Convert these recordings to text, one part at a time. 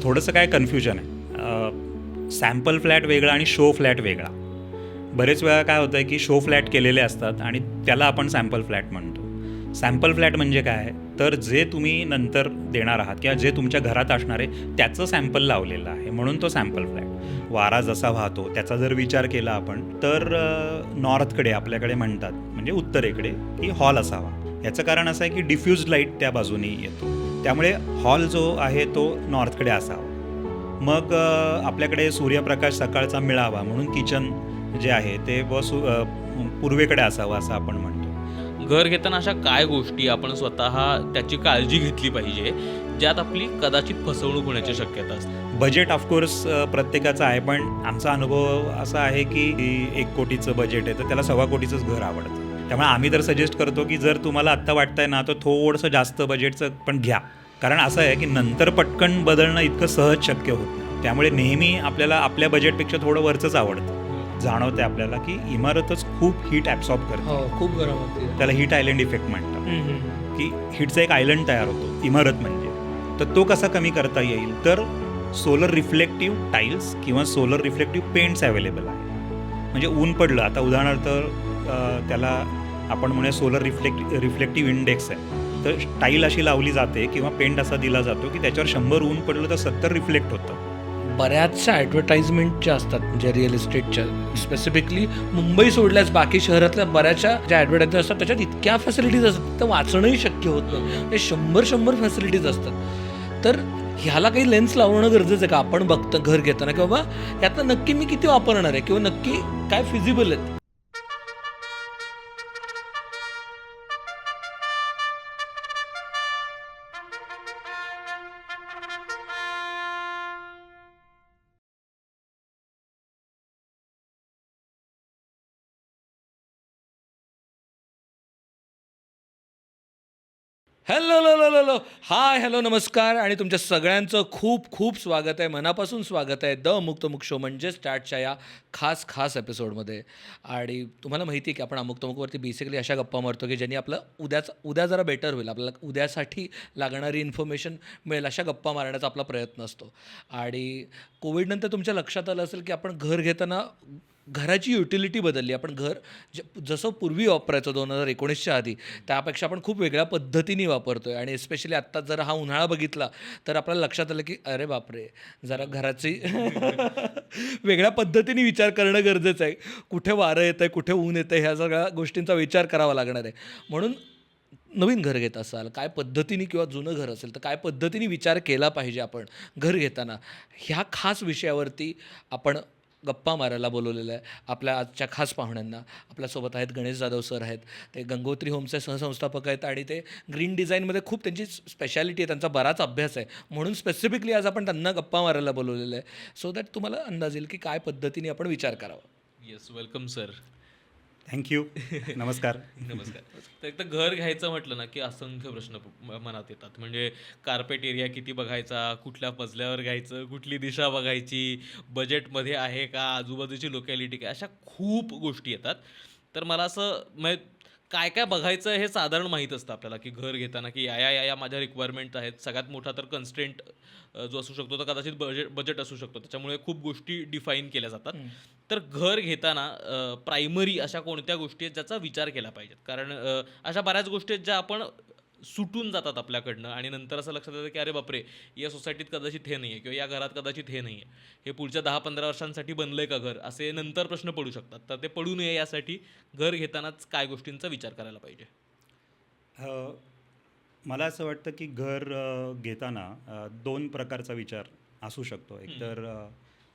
थोडंसं काय कन्फ्युजन आहे. सॅम्पल फ्लॅट वेगळा आणि शो फ्लॅट वेगळा. बरेच वेळा काय होतं आहे की शो फ्लॅट केलेले असतात आणि त्याला आपण सॅम्पल फ्लॅट म्हणतो. सॅम्पल फ्लॅट म्हणजे काय, तर जे तुम्ही नंतर देणार आहात किंवा जे तुमच्या घरात असणार आहे त्याचं सॅम्पल लावलेलं आहे, म्हणून तो सॅम्पल फ्लॅट. वारा जसा वाहतो त्याचा जर विचार केला आपण तर नॉर्थकडे आपल्याकडे म्हणतात, म्हणजे उत्तरेकडे, की हॉल असावा. याचं कारण असं आहे की डिफ्यूज लाईट त्या बाजूने येतो, त्यामुळे हॉल जो आहे तो नॉर्थकडे असावा. मग आपल्याकडे सूर्यप्रकाश सकाळचा मिळावा म्हणून किचन जे आहे ते पूर्वेकडे असावं असं आपण म्हणतो. घर घेताना अशा काय गोष्टी आपण स्वतः त्याची काळजी घेतली पाहिजे ज्यात आपली कदाचित फसवणूक होण्याची शक्यता असते? बजेट ऑफकोर्स प्रत्येकाचं आहे, पण आमचा अनुभव असा आहे की 1 कोटीचं बजेट आहे तर त्याला 1.25 कोटीचंच घर आवडतं. त्यामुळे आम्ही तर सजेस्ट करतो की जर तुम्हाला आत्ता वाटतंय ना तर थोडंसं जास्त बजेटचं पण घ्या. कारण असं आहे की नंतर पटकन बदलणं इतकं सहज शक्य होत नाही. त्यामुळे नेहमी आपल्याला आपल्या बजेटपेक्षा थोडं वरचंच आवडतं. जाणवते आपल्याला की इमारतच खूप हीट ॲब्सॉर्ब करते. हो, खूप गरम होते. त्याला हीट आयलंड इफेक्ट म्हणतात, की हीटचा एक आयलंड तयार होतो इमारत म्हणजे. तर तो कसा कमी करता येईल, तर सोलर रिफ्लेक्टिव्ह टाईल्स किंवा सोलर रिफ्लेक्टिव्ह पेंट्स अवेलेबल आहे. म्हणजे ऊन पडलं, आता उदाहरणार्थ त्याला आपण म्हणूया सोलर रिफ्लेक्टिव्ह इंडेक्स आहे, तर टाईल अशी लावली जाते किंवा पेंट असा दिला जातो की त्याच्यावर 100 ऊन पडलं तर 70 रिफ्लेक्ट होतं. बऱ्याचशा ॲडव्हर्टाइजमेंट ज्या असतात म्हणजे रिअल इस्टेटच्या, स्पेसिफिकली मुंबई सोडल्यास बाकी शहरातल्या बऱ्याचशा ज्या ॲडव्हर्टाइज असतात त्याच्यात इतक्या फॅसिलिटीज असतात तर वाचणंही शक्य होत नाही. म्हणजे 100 फॅसिलिटीज असतात. तर ह्याला काही लेन्स लावणं गरजेचं आहे का आपण बघतं घर घेताना, की बाबा यातनं नक्की मी किती वापरणार आहे किंवा नक्की काय फिजिबल आहेत? हॅलो हाय हॅलो नमस्कार आणि तुमच्या सगळ्यांचं खूप खूप स्वागत आहे, मनापासून स्वागत आहे द मुक्तमुख शो म्हणजे स्टार्टच्या या खास एपिसोडमध्ये. आणि तुम्हाला माहिती आहे की आपण अमुक्तमुखवरती बेसिकली अशा गप्पा मारतो की ज्यांनी आपलं उद्या जरा बेटर होईल, आपल्याला उद्यासाठी लागणारी इन्फॉर्मेशन मिळेल, अशा गप्पा मारण्याचा आपला प्रयत्न असतो. आणि कोविडनंतर तुमच्या लक्षात आलं असेल की आपण घर घेताना घराची युटिलिटी बदलली. आपण घर जसं पूर्वी वापरायचो 2019च्या आधी, त्यापेक्षा आपण खूप वेगळ्या पद्धतीने वापरतो आहे. आणि एस्पेशली आत्ता जर हा उन्हाळा बघितला तर आपल्याला लक्षात आलं की अरे बापरे, जरा घराची वेगळ्या पद्धतीने विचार करणं गरजेचं आहे. कुठे वारं येतं आहे, कुठे ऊन येतं आहे, ह्या सगळ्या गोष्टींचा विचार करावा लागणार आहे. म्हणून नवीन घर घेत असाल काय पद्धतीने किंवा जुनं घर असेल तर काय पद्धतीने विचार केला पाहिजे आपण घर घेताना, ह्या खास विषयावरती आपण गप्पा मारायला बोलवलेलं आहे आपल्या आजच्या खास पाहुण्यांना. आपल्यासोबत आहेत गणेश जाधव सर आहेत, ते गंगोत्री होमचे सहसंस्थापक आहेत आणि ते ग्रीन डिझाईनमध्ये खूप त्यांची स्पेशालिटी आहे, त्यांचा बराच अभ्यास आहे, म्हणून स्पेसिफिकली आज आपण त्यांना गप्पा मारायला बोलवलेलं आहे, सो दॅट तुम्हाला अंदाज येईल की काय पद्धतीने आपण विचार करावा. Yes, welcome sir. थँक्यू. नमस्कार. नमस्कार. तर एकदा घर घ्यायचं म्हटलं ना की असंख्य प्रश्न मनात येतात. म्हणजे कार्पेट एरिया किती बघायचा, कुठल्या मजल्यावर घ्यायचं, कुठली दिशा बघायची, बजेटमध्ये आहे का, आजूबाजूची लोकॅलिटी काय, अशा खूप गोष्टी येतात. तर मला असं म्हणजे काय काय बघायचं हे साधारण माहीत असतं आपल्याला की घर घेताना की या माझ्या रिक्वायरमेंट आहेत. सगळ्यात मोठा तर कन्स्ट्रेंट जो असू शकतो तर कदाचित बजेट असू शकतो. त्याच्यामुळे खूप गोष्टी डिफाईन केल्या जातात. तर घर घेताना प्रायमरी अशा कोणत्या गोष्टी आहेत ज्याचा विचार केला पाहिजेत? कारण अशा बऱ्याच गोष्टी आहेत ज्या आपण सुटून जातात आपल्याकडनं आणि नंतर असं लक्षात येतं की अरे बापरे, या सोसायटीत कदाचित हे नाही आहे किंवा या घरात कदाचित हे नाही आहे, हे पुढच्या 10-15 वर्षांसाठी बनलं आहे का घर, असे नंतर प्रश्न पडू शकतात. तर ते पडू नये यासाठी घर घेतानाच काय गोष्टींचा विचार करायला पाहिजे? अ, मला असं वाटतं की घर घेताना 2 प्रकारचा विचार असू शकतो. एक तर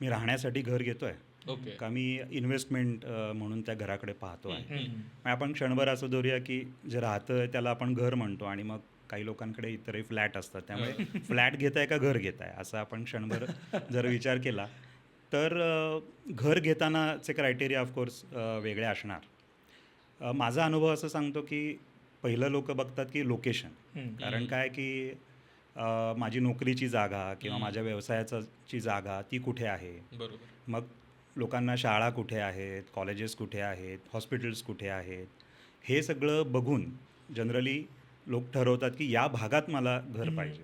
मी राहण्यासाठी घर घेतो आहे ओके. का मी इन्व्हेस्टमेंट म्हणून त्या घराकडे पाहतो आहे. मग आपण क्षणभर असं धरूया की जे राहतं आहे त्याला आपण घर म्हणतो आणि मग काही लोकांकडे इतरही फ्लॅट असतात, त्यामुळे फ्लॅट घेत आहे का घर घेत आहे असं आपण क्षणभर जर विचार केला तर घर घेतानाचे क्रायटेरिया ऑफकोर्स वेगळे असणार. माझा अनुभव असं सांगतो की पहिलं लोक बघतात की लोकेशन. कारण काय की माझी नोकरीची जागा किंवा माझ्या व्यवसायाची जागा ती कुठे आहे. बरोबर. मग लोकांना शाळा कुठे आहेत, कॉलेजेस कुठे आहेत, हॉस्पिटल्स कुठे आहेत, हे सगळं बघून जनरली लोक ठरवतात की या भागात मला घर पाहिजे.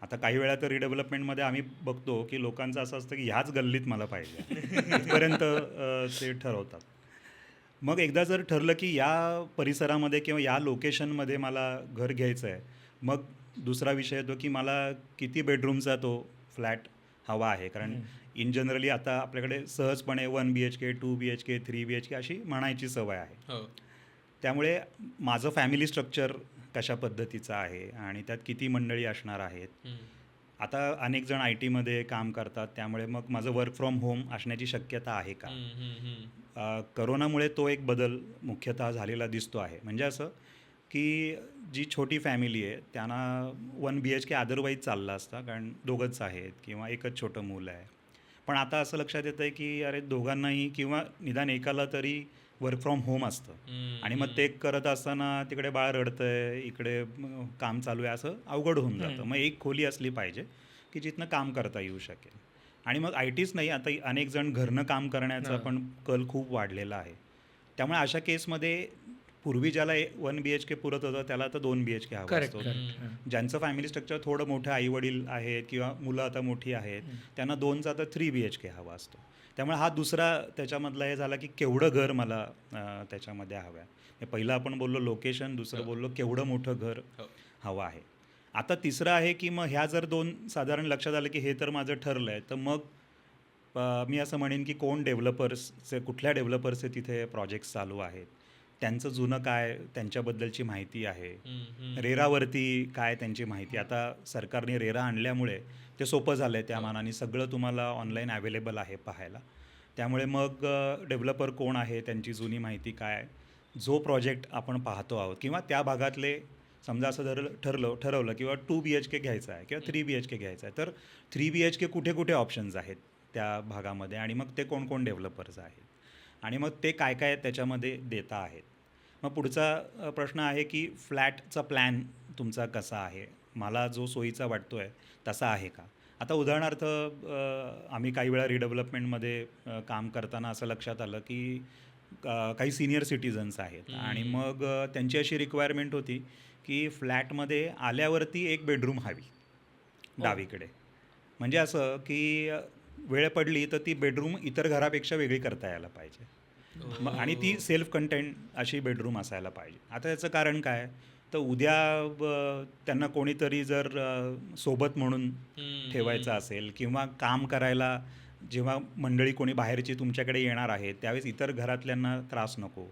आता काही वेळा तर रिडेव्हलपमेंटमध्ये आम्ही बघतो की लोकांचं असं असतं की ह्याच गल्लीत मला पाहिजे इथपर्यंत ते ठरवतात. मग एकदा जर ठरलं की या परिसरामध्ये किंवा या लोकेशनमध्ये मला घर घ्यायचं आहे, मग दुसरा विषय येतो की मला किती बेडरूमचा तो फ्लॅट हवा आहे. कारण इन जनरली आता आपल्याकडे सहजपणे 1 BHK, 2 BHK, 3 BHK अशी म्हणायची सवय आहे. हो. त्यामुळे माझं फॅमिली स्ट्रक्चर कशा पद्धतीचं आहे आणि त्यात किती मंडळी असणार आहेत. हम्म. आता अनेक जण आय टीमध्ये काम करतात, त्यामुळे मग माझं वर्क फ्रॉम होम असण्याची शक्यता आहे का. हम्म, हम्म, हम्म. करोनामुळे तो एक बदल मुख्यतः झालेला दिसतो आहे. म्हणजे असं की जी छोटी फॅमिली आहे त्यांना 1 BHK अदरवाईज चालला असता, कारण दोघंच आहेत किंवा एकच छोटं मूल आहे. पण आता असं लक्षात येतं आहे की अरे दोघांनाही किंवा निदान एकाला तरी वर्क फ्रॉम होम असतं हम्म, आणि मग ते करत असताना तिकडे बाळ रडतंय, इकडे काम चालू आहे, असं अवघड होऊन जातं. मग एक खोली असली पाहिजे की जिथनं काम करता येऊ शकेल. आणि मग आय टीच नाही, आता अनेक जण घरनं काम करण्याचा पण कल खूप वाढलेला आहे. त्यामुळे अशा केसमध्ये पूर्वी ज्याला 1 BHK पुरत होतं त्याला आता 2 BHK हवं करेक्ट असतं. करेक्ट. ज्यांचं फॅमिली स्ट्रक्चर थोडं मोठं, आईवडील आहेत किंवा मुलं आता मोठी आहेत, त्यांना 2चा आता 3 BHK हवा असतो. त्यामुळे हा दुसरा त्याच्यामधला हे झाला की केवढं घर मला त्याच्यामध्ये हवं आहे. पहिलं आपण बोललो लोकेशन, दुसरं बोललो केवढं मोठं घर हो. हवं आहे. आता तिसरं आहे की मग ह्या जर 2 साधारण लक्षात आलं की हे तर माझं ठरलं आहे, तर मग मी असं म्हणेन की कोण डेव्हलपर्सचे, कुठल्या डेव्हलपर्सचे तिथे प्रोजेक्ट्स चालू आहेत, त्यांचं जुनं काय त्यांच्याबद्दलची माहिती आहे, हम्म, हम्म. रेरावरती काय त्यांची माहिती. आता सरकारने रेरा आणल्यामुळे ते सोपं झालं आहे, त्या मानाने सगळं तुम्हाला ऑनलाईन अवेलेबल आहे पाहायला. त्यामुळे मग डेव्हलपर कोण आहे, त्यांची जुनी माहिती काय, जो प्रोजेक्ट आपण पाहतो आहोत किंवा त्या भागातले, समजा असं ठरवलं किंवा 2 BHK घ्यायचा आहे किंवा 3 BHK घ्यायचा आहे, तर 3 BHK कुठे कुठे ऑप्शन्स आहेत त्या भागामध्ये आणि मग ते कोण डेव्हलपर्स आहेत आणि मग ते काय काय त्याच्यामध्ये देता आहेत. मग पुढचा प्रश्न आहे की फ्लॅटचा प्लॅन तुमचा कसा आहे, मला जो सोयीचा वाटतो आहे तसा आहे का. आता उदाहरणार्थ आम्ही काही वेळा रिडेव्हलपमेंटमध्ये काम करताना असं लक्षात आलं की काही सिनियर सिटीजन्स आहेत आणि मग त्यांची अशी रिक्वायरमेंट होती की फ्लॅटमध्ये आल्यावरती एक बेडरूम हवी डावीकडे. म्हणजे असं की वेळ पडली तर ती बेडरूम इतर घरापेक्षा वेगळी करता यायला पाहिजे. आणि ती सेल्फ कंटेंट अशी बेडरूम असायला पाहिजे. आता याचं कारण काय, तर उद्या त्यांना कोणीतरी जर सोबत म्हणून ठेवायचं असेल किंवा काम करायला जेव्हा मंडळी कोणी बाहेरची तुमच्याकडे येणार आहेत त्यावेळेस इतर घरातल्यांना त्रास नको,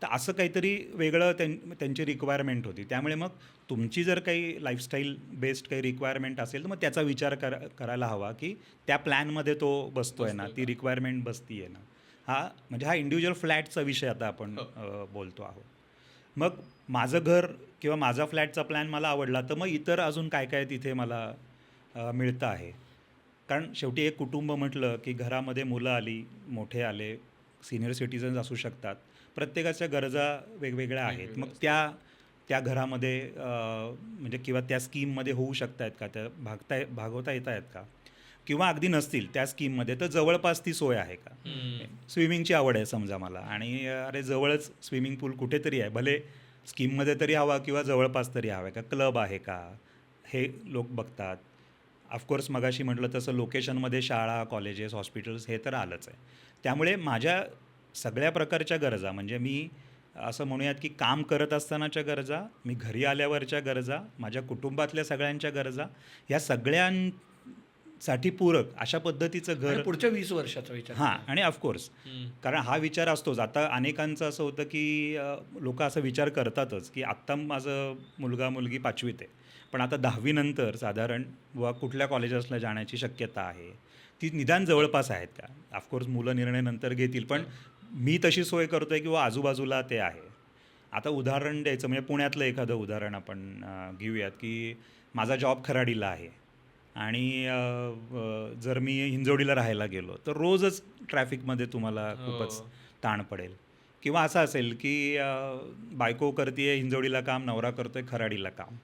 तर असं काहीतरी वेगळं त्यांची रिक्वायरमेंट होती. त्यामुळे मग तुमची जर काही लाईफस्टाईल बेस्ड काही रिक्वायरमेंट असेल तर मग त्याचा विचार करायला हवा की त्या प्लॅनमध्ये तो बसतो आहे ना, ती रिक्वायरमेंट बसती आहे ना. म्हणजे हा इंडिव्हिज्युअल फ्लॅटचा विषय आता आपण बोलतो आहोत. मग माझं घर किंवा माझा फ्लॅटचा प्लॅन मला आवडला तर मग इतर अजून काय काय तिथे मला मिळतं आहे. कारण शेवटी एक कुटुंब म्हटलं की घरामध्ये मुलं आली, मोठे आले, सिनियर सिटीजन्स असू शकतात, प्रत्येकाच्या गरजा वेगवेगळ्या आहेत. मग त्या घरामध्ये म्हणजे किंवा त्या स्कीममध्ये होऊ शकत आहेत का, त्या भागवता येत आहेत का, किंवा अगदी नसतील त्या स्कीममध्ये तर जवळपास ती सोय आहे का. स्विमिंगची आवड आहे समजा मला आणि अरे जवळच स्विमिंग पूल कुठेतरी आहे, भले स्कीममध्ये तरी हवा किंवा जवळपास तरी हवा आहे का, क्लब आहे का, हे लोक बघतात. ऑफकोर्स मगाशी म्हटलं तसं लोकेशनमध्ये शाळा, कॉलेजेस, हॉस्पिटल्स हे तर आलंच आहे. त्यामुळे माझ्या सगळ्या प्रकारच्या गरजा, म्हणजे मी असं म्हणूयात की काम करत असतानाच्या गरजा, मी घरी आल्यावरच्या गरजा, माझ्या कुटुंबातल्या सगळ्यांच्या गरजा, ह्या सगळ्यांसाठी पूरक अशा पद्धतीचं घर पुढच्या 20 वर्षाचा विचार. हां. आणि ऑफकोर्स कारण हा विचार असतोच. आता अनेकांचं असं होतं की लोक असा विचार करतातच की आत्ता माझं मुलगा मुलगी 5वीत आहे, पण आता 10वी नंतर साधारण व कुठल्या कॉलेजेसला जाण्याची शक्यता आहे, ती निदान जवळपास आहेत का. ऑफकोर्स मुलं निर्णय नंतर घेतील, पण मी तशी सोय करतो आहे किंवा आजूबाजूला ते आहे. आता उदाहरण द्यायचं म्हणजे पुण्यातलं एखादं उदाहरण आपण घेऊयात की माझा जॉब खराडीला आहे आणि जर मी हिंजवडीला राहायला गेलो तर रोजच ट्रॅफिकमध्ये तुम्हाला खूपच ताण पडेल. किंवा असं असेल की बायको करते हिंजवडीला काम, नवरा करतो आहे खराडीला काम,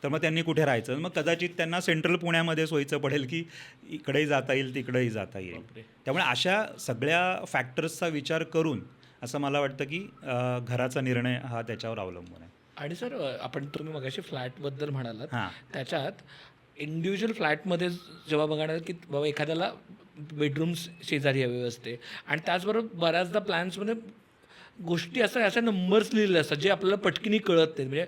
तर मग त्यांनी कुठे राहायचं. मग कदाचित त्यांना सेंट्रल पुण्यामध्ये सोयीचं पडेल की इकडेही जाता येईल तिकडेही जाता येईल. त्यामुळे अशा सगळ्या फॅक्टर्सचा विचार करून असं मला वाटतं की घराचा निर्णय हा त्याच्यावर अवलंबून आहे. आणि सर, आपण तुम्ही मगाशी फ्लॅटबद्दल म्हणालात, हां. त्याच्यात इंडिव्हिज्युअल फ्लॅटमध्ये जेव्हा बघणार की बाबा एखाद्याला बेडरूम्स शेजारी हवे असते आणि त्याचबरोबर बऱ्याचदा प्लॅन्समध्ये गोष्टी अशा नंबर्स लिहिलेले असतात जे आपल्याला पटकिनी कळत नाही. म्हणजे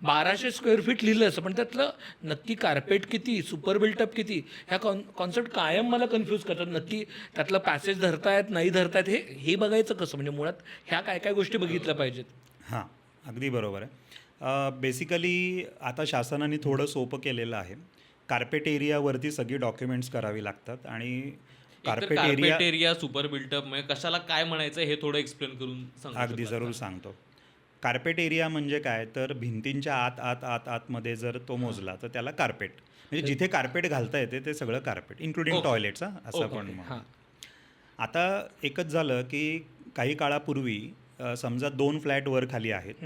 1200 स्क्वेअर फीट लिहिलं असतं पण त्यातलं नक्की कार्पेट किती, सुपर बिल्टअप किती, ह्या कॉन्सेप्ट कायम मला कन्फ्यूज करतात. नक्की त्यातलं पॅसेज धरतायत नाही धरतायत हे बघायचं कसं, म्हणजे मुळात ह्या काय काय गोष्टी बघितल्या पाहिजेत. हां, अगदी बरोबर आहे. बेसिकली आता शासनाने थोडं सोपं केलेलं आहे. कार्पेट एरियावरती सगळी डॉक्युमेंट्स करावी लागतात आणि carpet area carpet area super built up म्हणजे कशाला काय म्हणायचं हे थोडं एक्सप्लेन करून सांगू अगदी शकाल जरूर का? सांगतो. कार्पेट एरिया म्हणजे काय, तर भिंतींच्या आतमध्ये जर तो मोजला तर त्याला कार्पेट म्हणजे जिथे कार्पेट घालता येते ते सगळं कार्पेट इन्क्लुडिंग टॉयलेट्स असं पण म्हणू. हां. आता एकच झालं की काही काळापूर्वी समजा 2 फ्लॅट वर खाली आहेत.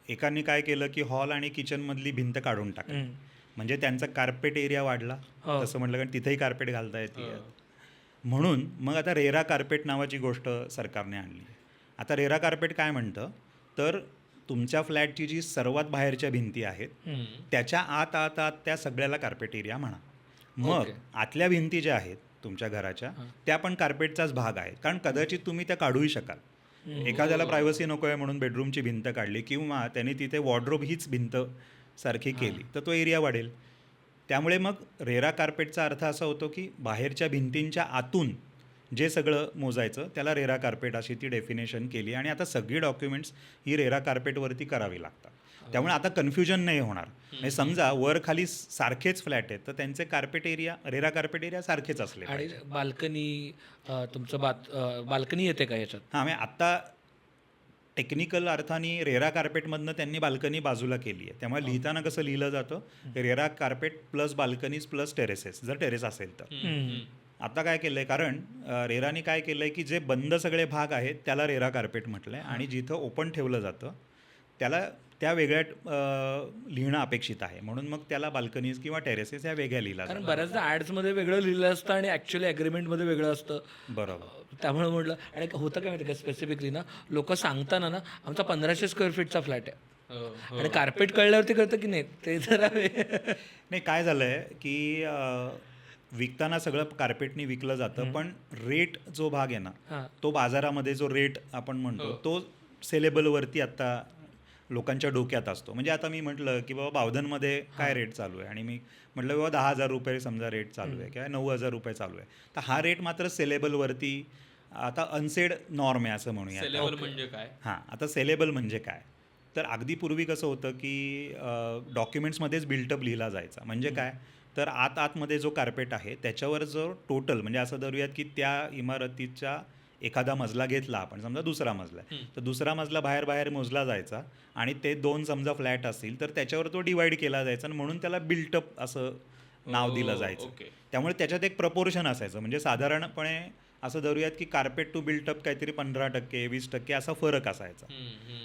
एकाने काय केलं की हॉल आणि किचनमधली भिंत काढून टाकली, म्हणजे त्यांचा कार्पेट एरिया वाढला. हो. तसं म्हटलं कारण तिथेही कार्पेट घालता येते. म्हणून मग आता रेरा कार्पेट नावाची गोष्ट सरकारने आणली. आता रेरा कार्पेट काय म्हणतं, तर तुमच्या फ्लॅटची जी सर्वात बाहेरच्या भिंती आहेत त्याच्या आत आत आत त्या सगळ्याला कार्पेट एरिया म्हणा. मग ओके. आतल्या भिंती ज्या आहेत तुमच्या घराच्या त्या पण कार्पेटचाच भाग आहेत, कारण कदाचित तुम्ही त्या काढूही शकाल. एखाद्याला प्रायव्हसी नको आहे म्हणून बेडरूमची भिंत काढली किंवा त्यांनी तिथे वॉर्डरोब हीच भिंत सारखी केली तर तो एरिया वाढेल. त्यामुळे मग रेरा कार्पेटचा अर्थ असा होतो की बाहेरच्या भिंतींच्या आतून जे सगळं मोजायचं त्याला रेरा कार्पेट अशी ती डेफिनेशन केली आणि आता सगळी डॉक्युमेंट्स ही रेरा कार्पेटवरती करावी लागतात. त्यामुळे आता कन्फ्युजन नाही होणार. म्हणजे समजा वर खाली सारखेच फ्लॅट आहेत तर त्यांचे carpet area RERA carpet area सारखेच असले आणि पाहिजे. बाल्कनी तुमचं बाल्कनी येते का याच्यात? हां, म्हणजे आत्ता टेक्निकल अर्थाने रेरा कार्पेटमधनं त्यांनी बाल्कनी बाजूला केली आहे. त्यामुळे लिहिताना कसं लिहिलं जातं, RERA carpet plus balconies plus terraces, जर टेरेस असेल तर. आता काय केलं आहे, कारण रेराने काय केलं आहे की जे बंद सगळे भाग आहेत त्याला रेरा कार्पेट म्हटलं आहे आणि जिथं ओपन ठेवलं जातं त्याला त्या वेगळ्या लिहिणं अपेक्षित आहे. म्हणून मग त्याला बाल्कनीज किंवा टेरेसेस ह्या वेगळ्या लिहिल्या कारण जातात. बऱ्याचदा ॲड्समध्ये वेगळं लिहिलं असतं आणि ॲक्च्युअली ॲग्रीमेंटमध्ये वेगळं असतं. बरोबर. त्यामुळे म्हटलं, आणि होतं काय माहिती का स्पेसिफिकली ना, लोक सांगताना ना आमचा 1500 स्क्वेअर फीटचा फ्लॅट आहे हो, आणि कार्पेट कळल्यावरती कळतं की नाही ते जरा नाही, काय झालं आहे की विकताना सगळं कार्पेटनी विकलं जातं पण रेट जो भाग आहे ना हां. तो बाजारामध्ये जो रेट आपण म्हणतो तो सेलेबलवरती आत्ता लोकांच्या डोक्यात असतो. म्हणजे आता मी म्हटलं की बाबा बावधनमध्ये काय रेट चालू आहे आणि मी म्हटलं बाबा 10,000 रुपये समजा रेट चालू आहे किंवा 9,000 रुपये चालू आहे, तर हा रेट मात्र सेलेबलवरती आता अनसेड नॉर्म आहे असं म्हणूया. सेलेबल म्हणजे काय? हां, आता सेलेबल म्हणजे काय, तर अगदी पूर्वी कसं होतं की डॉक्युमेंट्समध्येच बिल्टअप लिहिला जायचा. म्हणजे काय, तर आतमध्ये जो कार्पेट आहे त्याच्यावर जो टोटल म्हणजे असं धरूयात की त्या इमारतीच्या एखादा मजला घेतला आपण, समजा दुसरा मजला आहे तर दुसरा मजला बाहेर मोजला जायचा आणि ते 2 समजा फ्लॅट असतील तर त्याच्यावर तो डिवाईड केला जायचा आणि म्हणून त्याला बिल्टअप असं नाव दिलं जायचं. ओके. त्यामुळे त्याच्यात एक प्रपोर्शन असायचं. म्हणजे साधारणपणे असं धरूयात की कार्पेट टू बिल्टअप काहीतरी 15%, 20% असा फरक असायचा.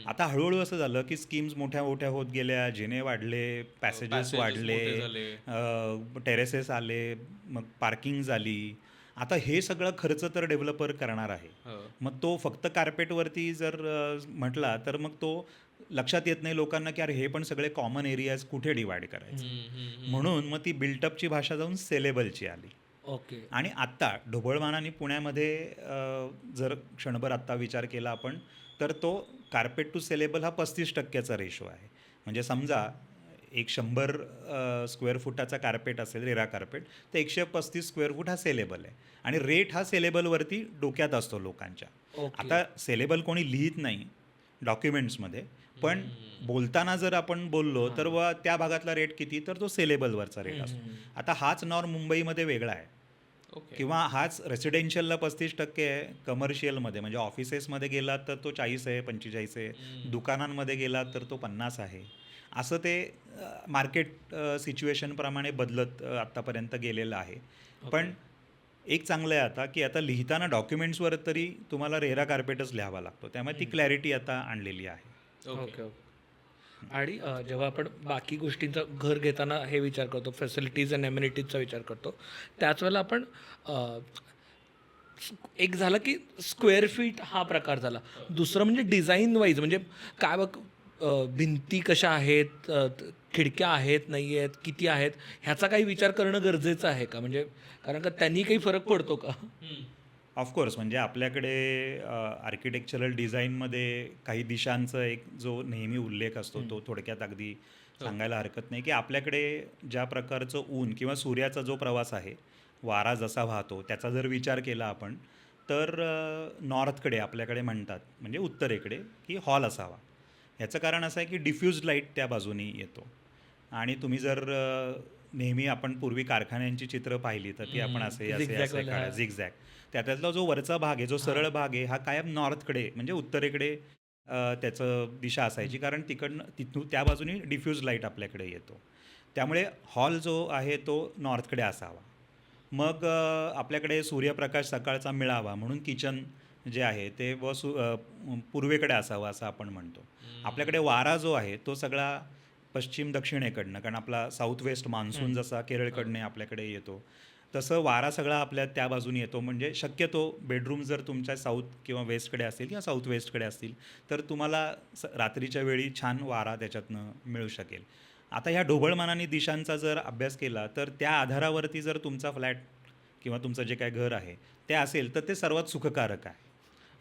आता हळूहळू असं झालं की स्कीम्स मोठ्या होत गेल्या, जिने वाढले, पॅसेजेस passages वाढले, मोठे झाले. टेरेसेस आले, मग पार्किंग झाली. आता हे सगळं खर्च तर डेव्हलपर करणार आहे. हो. मग तो फक्त कार्पेटवरती जर म्हटला तर मग तो लक्षात येत नाही लोकांना की अरे हे पण सगळे कॉमन एरियाज कुठे डिवाईड करायचे. म्हणून मग ती बिल्टअपची भाषा जाऊन सेलेबलची आली. ओके. आणि आत्ता ढोबळमानाने पुण्यामध्ये जर क्षणभर आत्ता विचार केला आपण तर तो कार्पेट टू सेलेबल हा 35%चा रेशो आहे. म्हणजे समजा एक 100 स्क्वेअर फुटाचा कार्पेट असेल रेरा कार्पेट तर 135 स्क्वेअर फूट हा सेलेबल आहे आणि रेट हा सेलेबलवरती डोक्यात असतो लोकांच्या. ओके. आता सेलेबल कोणी लिहित नाही डॉक्युमेंट्समध्ये, पण बोलताना जर आपण बोललो तर त्या भागातला रेट किती, तर तो सेलेबलवरचा रेट असतो. आता हाच नॉर्म मुंबईमध्ये वेगळा आहे ओके. किंवा हाच रेसिडेन्शियलला 35% आहे, कमर्शियलमध्ये म्हणजे ऑफिसेसमध्ये गेलात तर तो 40 आहे, 45 आहे, दुकानांमध्ये गेलात तर तो 50 आहे. असं ते मार्केट सिच्युएशनप्रमाणे बदलत आत्तापर्यंत गेलेलं आहे. पण एक चांगलं आहे आता की आता लिहिताना डॉक्युमेंट्सवर तरी तुम्हाला रेरा कार्पेटच लिहावा लागतो. त्यामुळे ती क्लॅरिटी आता आणलेली आहे. ओके. आणि जेव्हा आपण बाकी गोष्टींचा घर घेताना हे विचार करतो, फॅसिलिटीज अँड एम्युनिटीजचा विचार करतो, त्याच वेळेला आपण एक झालं की स्क्वेअर फीट हा प्रकार झाला. दुसरं म्हणजे डिझाईन वाईज, म्हणजे काय बघ भिंती कशा आहेत, खिडक्या आहेत नाही आहेत किती आहेत ह्याचा काही विचार करणं गरजेचं आहे का म्हणजे कारण का त्यांनी काही फरक पडतो का? ऑफकोर्स म्हणजे आपल्याकडे आर्किटेक्चरल डिझाईनमध्ये काही दिशांचा एक जो नेहमी उल्लेख असतो तो थोडक्यात अगदी सांगायला हरकत नाही की आपल्याकडे ज्या प्रकारचं ऊन किंवा सूर्याचा जो प्रवास आहे वारा जसा वाहतो त्याचा जर विचार केला आपण तर नॉर्थकडे आपल्याकडे म्हणतात म्हणजे उत्तरेकडे की हॉल असावा. ह्याचं कारण असं आहे की डिफ्यूज लाईट त्या बाजूनी येतो आणि तुम्ही जर नेहमी आपण पूर्वी कारखान्यांची चित्र पाहिली तर ती आपण असे असे Zigzag असे वाला. झिगझॅग त्यातला जो वरचा भाग आहे जो सरळ भाग आहे हा कायम नॉर्थकडे म्हणजे उत्तरेकडे त्याचं दिशा असायची कारण तिथून त्या बाजूनी डिफ्यूज लाईट आपल्याकडे येतो. त्यामुळे हॉल जो आहे तो नॉर्थकडे असावा. मग आपल्याकडे सूर्यप्रकाश सकाळचा मिळावा म्हणून किचन जे आहे ते पूर्वेकडे असावं असं आपण म्हणतो. आपल्याकडे वारा जो आहे तो सगळा पश्चिम दक्षिणेकडनं कारण आपला साऊथ वेस्ट मान्सून जसा केरळकडनं आपल्याकडे येतो तसं वारा सगळा आपल्या त्या बाजूने येतो. म्हणजे शक्यतो बेडरूम जर तुमच्या साऊथ किंवा वेस्टकडे असतील किंवा साऊथ वेस्टकडे असतील तर तुम्हाला रात्रीच्या वेळी छान वारा त्याच्यातनं मिळू शकेल. आता ह्या ढोबळमानाने दिशांचा जर अभ्यास केला तर त्या आधारावरती जर तुमचा फ्लॅट किंवा तुमचं जे काय घर आहे ते असेल तर ते सर्वात सुखकारक आहे.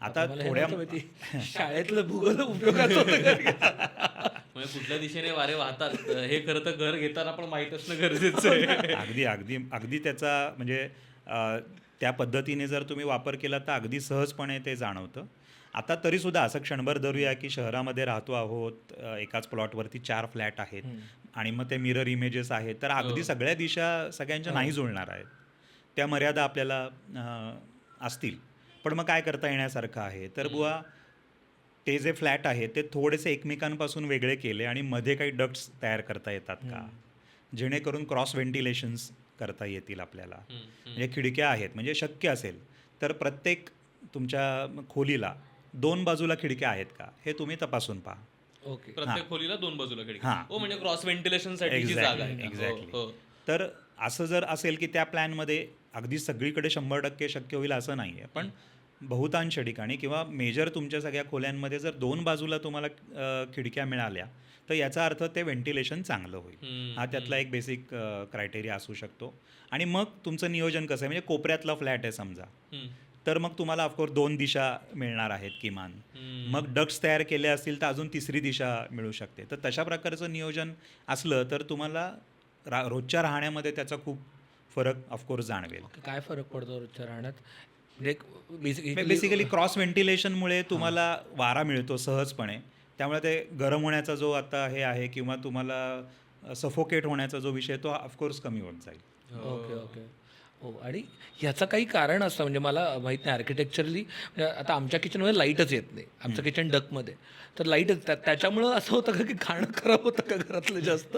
आता मला हे थोड्या नव्हतं माहिती. शाळेतलं भूगोल उपयोगाचं होतं का? म्हणजे कुठल्या दिशेने वारे वाहतात हे खरं तर घर घेताना पण माहीत असणं गरजेचं आहे. अगदी अगदी अगदी त्याचा म्हणजे त्या पद्धतीने जर तुम्ही वापर केला तर अगदी सहजपणे ते जाणवतं. आता तरीसुद्धा असं क्षणभर धरूया की शहरामध्ये राहतो आहोत एकाच प्लॉटवरती 4 फ्लॅट आहेत आणि मग ते मिरर इमेजेस आहेत तर अगदी सगळ्या दिशा सगळ्यांच्या नाही जुळणार आहेत. त्या मर्यादा आपल्याला असतील पण मग काय करता येण्यासारखं आहे तर बुवा ते जे फ्लॅट आहे ते थोडेसे एकमेकांपासून वेगळे केले आणि मध्ये काही डक्ट्स तयार करता येतात का जेणेकरून क्रॉस व्हेंटिलेशन्स करता येतील आपल्याला. म्हणजे खिडक्या आहेत म्हणजे शक्य असेल तर प्रत्येक तुमच्या खोलीला 2 बाजूला खिडक्या आहेत का हे तुम्ही तपासून पहा. ओके. प्रत्येक खोलीला 2 बाजूला खिडकी. हां. हो म्हणजे क्रॉस व्हेंटिलेशन साठी जागा आहे. एक्झॅक्टली. हो, हो. तर असं जर असेल की त्या प्लॅनमध्ये अगदी सगळीकडे 100% शक्य होईल असं नाही आहे पण बहुतांश ठिकाणी किंवा मेजर तुमच्या सगळ्या खोल्यांमध्ये जर 2 बाजूला तुम्हाला खिडक्या मिळाल्या तर याचा अर्थ ते व्हेंटिलेशन चांगलं होईल. हा त्यातला एक बेसिक क्रायटेरिया असू शकतो. आणि मग तुमचं नियोजन कसं आहे म्हणजे कोपऱ्यातला फ्लॅट आहे समजा तर मग तुम्हाला ऑफकोर्स 2 दिशा मिळणार आहेत किमान. मग डक्ट्स तयार केले असतील तर अजून तिसरी दिशा मिळू शकते. तर तशा प्रकारचं नियोजन असलं तर तुम्हाला रोजच्या राहण्यामध्ये त्याचा खूप फरक ऑफकोर्स जाणवेल. काय फरक पडतो रोजच्या राहण्यात म्हणजे बेसिकली क्रॉस व्हेंटिलेशनमुळे तुम्हाला वारा मिळतो सहजपणे. त्यामुळे ते गरम होण्याचा जो आता हे आहे किंवा तुम्हाला सफोकेट होण्याचा जो विषय तो ऑफकोर्स कमी होत जाईल. ओके ओके हो. आणि ह्याचं काही कारण असतं म्हणजे मला माहीत नाही आर्किटेक्चरली आता आमच्या किचनमध्ये लाईटच येत नाही. आमचं किचन डकमध्ये तर लाईटच त्याच्यामुळं असं होतं का की खाणं खराब होतं का घरातलं जास्त?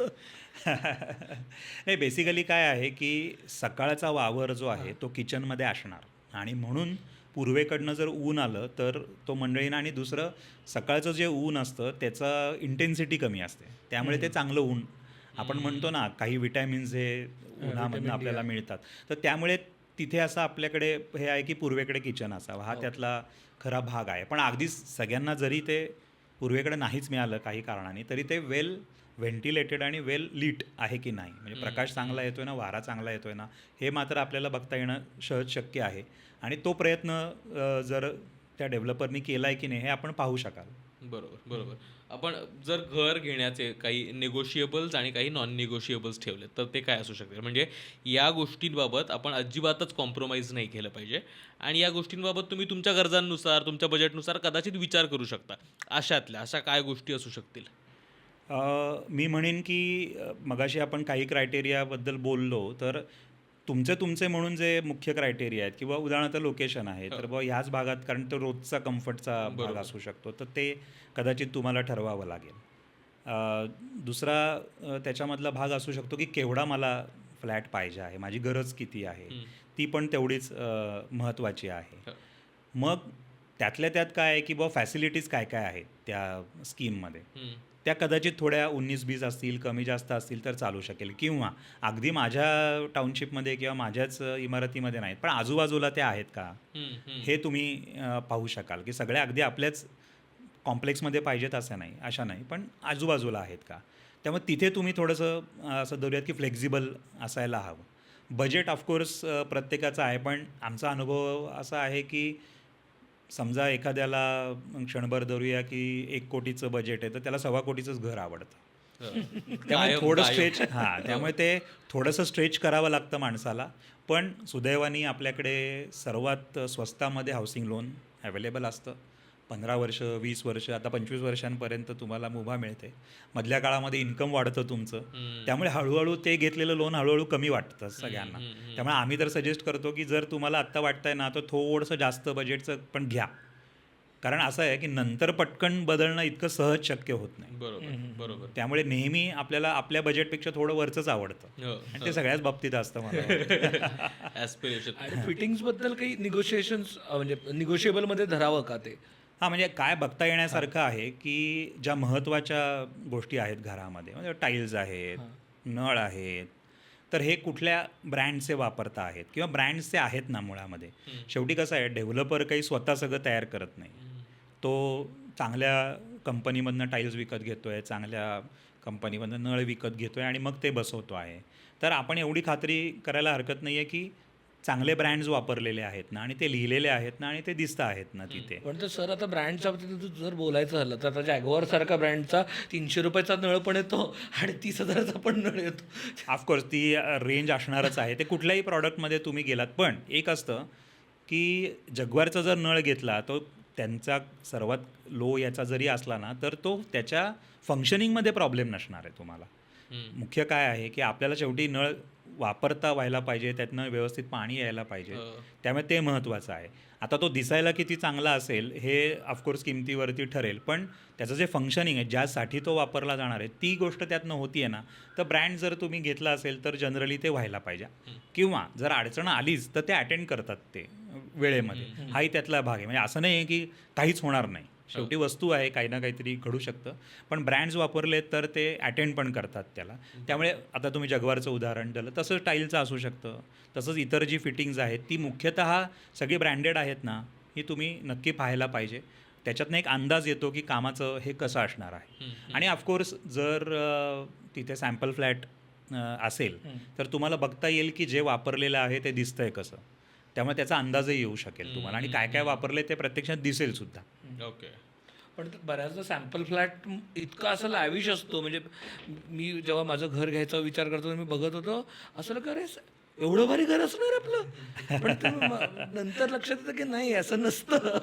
नाही बेसिकली काय आहे की सकाळचा वावर जो आहे तो किचनमध्ये असणार आणि म्हणून पूर्वेकडनं जर ऊन आलं तर तो मंडळीनं आणि दुसरं सकाळचं जे ऊन असतं त्याचं इंटेन्सिटी कमी असते त्यामुळे ते चांगलं ऊन आपण म्हणतो ना काही विटॅमिन्स हे उन्हामधनं आपल्याला मिळतात तर त्यामुळे तिथे असं आपल्याकडे हे आहे की पूर्वेकडे किचन असावं हा त्यातला खरा भाग आहे. पण अगदी सगळ्यांना जरी ते पूर्वेकडे नाहीच मिळालं काही कारणाने तरी ते वेल व्हेंटिलेटेड आणि वेल लीट आहे की नाही म्हणजे प्रकाश चांगला येतोय ना वारा चांगला येतोय ना हे मात्र आपल्याला बघता येणं सहज शक्य आहे. आणि तो प्रयत्न जर त्या डेव्हलपरनी केला आहे की नाही हे आपण पाहू शकाल. बरोबर बरोबर. आपण जर घर घेण्याचे काही निगोशिएबल्स आणि काही नॉन निगोशिएबल्स ठेवले तर ते काय असू शकते म्हणजे या गोष्टींबाबत आपण अजिबातच कॉम्प्रोमाइज नाही केलं पाहिजे आणि या गोष्टींबाबत तुम्ही तुमच्या गरजांनुसार तुमच्या बजेटनुसार कदाचित विचार करू शकता. अशा काय गोष्टी असू शकतील? मी म्हणेन की मगाशी आपण काही क्रायटेरियाबद्दल बोललो तर तुमचे म्हणून जे मुख्य क्रायटेरिया आहेत किंवा उदाहरणार्थ लोकेशन आहे तर बुवा ह्याच भागात कारण तो रोजचा कम्फर्टचा भाग असू शकतो तर ते कदाचित तुम्हाला ठरवावं लागेल. दुसरा त्याच्यामधला भाग असू शकतो की केवढा मला फ्लॅट पाहिजे आहे माझी गरज किती आहे ती पण तेवढीच महत्त्वाची आहे. मग त्यातल्या त्यात काय आहे की बुवा फॅसिलिटीज काय काय आहेत त्या स्कीममध्ये त्या कदाचित थोड्या 19-20 असतील कमी जास्त असतील तर चालू शकेल किंवा अगदी माझ्या टाउनशिपमध्ये किंवा माझ्याच इमारतीमध्ये नाहीत पण आजूबाजूला त्या आहेत का हे तुम्ही पाहू शकाल की सगळ्या अगदी आपल्याच कॉम्प्लेक्समध्ये पाहिजेत असं नाही अशा नाही पण आजूबाजूला आहेत का. त्यामुळे तिथे तुम्ही थोडंसं असं धरूयात की फ्लेक्झिबल असायला हवं. बजेट ऑफकोर्स प्रत्येकाचं आहे, पण आमचा अनुभव असा आहे की समजा एखाद्याला क्षणभर धरूया की 1 कोटीचं बजेट आहे, तर त्याला 1.25 कोटीचंच घर आवडतं. त्यामुळे कायम थोडं कायम. स्ट्रेच त्यामुळे ते थोडंसं स्ट्रेच करावं लागतं माणसाला. पण सुदैवाने आपल्याकडे सर्वात स्वस्तामध्ये हाऊसिंग लोन अवेलेबल असतं. 15 वर्ष, 20 वर्ष, आता 25 वर्षांपर्यंत तुम्हाला मुभा मिळते. मधल्या काळामध्ये इन्कम वाढतं तुमचं. त्यामुळे हळूहळू ते घेतलेलं लोन हळूहळू कमी वाटतं सगळ्यांना. त्यामुळे आम्ही तर सजेस्ट करतो की जर तुम्हाला आत्ता वाटतंय ना, तर थोडंसं जास्त बजेटचं पण घ्या. कारण असं आहे की नंतर पटकन बदलणं इतकं सहज शक्य होत नाही. बरोबर. त्यामुळे नेहमी आपल्याला आपल्या बजेटपेक्षा थोडं वरचंच आवडतं हो, आणि ते सगळ्याच बाबतीत असतं मला वाटतं. ऍस्पिरेशन. आणि फिटिंग्सबद्दल काही निगोशिएशन्स म्हणजे निगोशिएबलमध्ये धरावं का ते? हां, म्हणजे काय बघता येण्यासारखं आहे की ज्या महत्त्वाच्या गोष्टी आहेत घरामध्ये, म्हणजे टाईल्स आहेत, नळ आहेत, तर हे कुठल्या ब्रँडचे वापरता आहेत किंवा ब्रँड्सचे आहेत ना मुळामध्ये. शेवटी कसं आहे, डेव्हलपर काही स्वतः सगळं तयार करत नाही. तो चांगल्या कंपनीमधनं टाईल्स विकत घेतो आहे, चांगल्या कंपनीमधनं नळ विकत घेतो आहे आणि मग ते बसवतो आहे. तर आपण एवढी खात्री करायला हरकत नाही आहे की चांगले ब्रँड्स वापरलेले आहेत ना आणि ते लिहिलेले आहेत ना आणि ते दिसतं आहेत ना तिथे. पण तर सर आता ब्रँडच्या बाबतीत जर बोलायचं झालं तर आता जॅग्वार सारखा ब्रँडचा 300 रुपयाचा नळ पण येतो आणि 30,000चा पण नळ येतो. ऑफकोर्स ती रेंज असणारच आहे. ते कुठल्याही प्रॉडक्टमध्ये तुम्ही गेलात. पण एक असतं की जग्वारचा जर नळ घेतला तो त्यांचा सर्वात लो याचा जरी असला ना, तर तो त्याच्या फंक्शनिंगमध्ये प्रॉब्लेम नसणार आहे तुम्हाला. मुख्य काय आहे की आपल्याला शेवटी नळ वापरता व्हायला पाहिजे, त्यातनं व्यवस्थित पाणी यायला पाहिजे. त्यामुळे ते महत्त्वाचं आहे. आता तो दिसायला किती चांगला असेल हे ऑफकोर्स किमतीवरती ठरेल, पण त्याचं जे फंक्शनिंग आहे, ज्यासाठी तो वापरला जाणार आहे, ती गोष्ट त्यातनं होती आहे ना, तर ब्रँड जर तुम्ही घेतला असेल तर जनरली ते व्हायला पाहिजे. किंवा जर अडचण आलीच तर ते अटेंड करतात ते वेळेमध्ये. हाही त्यातला भाग आहे. म्हणजे असं नाही आहे की काहीच होणार नाही. शेवटी वस्तू आहे, काही ना काहीतरी घडू शकतं. पण ब्रँड्स वापरले तर ते अटेंड पण करतात त्याला. त्यामुळे आता तुम्ही जग्वारचं उदाहरण दिलं, तसंच टाईलचं असू शकतं. तसंच इतर जी फिटिंग्ज आहेत ती मुख्यतः सगळी ब्रँडेड आहेत ना, ही तुम्ही नक्की पाहायला पाहिजे. त्याच्यातनं एक अंदाज येतो की कामाचं हे कसं असणार आहे. आणि ऑफकोर्स जर तिथे सॅम्पल फ्लॅट असेल तर तुम्हाला बघता येईल की जे वापरलेलं आहे ते दिसतंय कसं. त्यामुळे त्याचा अंदाजही येऊ शकेल तुम्हाला आणि काय काय वापरले ते प्रत्यक्षात दिसेल सुद्धा. ओके. पण बऱ्याचदा सॅम्पल फ्लॅट इतका असं लॅविश असतो. म्हणजे मी जेव्हा माझं घर घ्यायचा विचार करतो मी बघत होतो असं का रे एवढं भारी घर असणार आपलं. पण ते नंतर लक्षात येतं की नाही असं नसतं.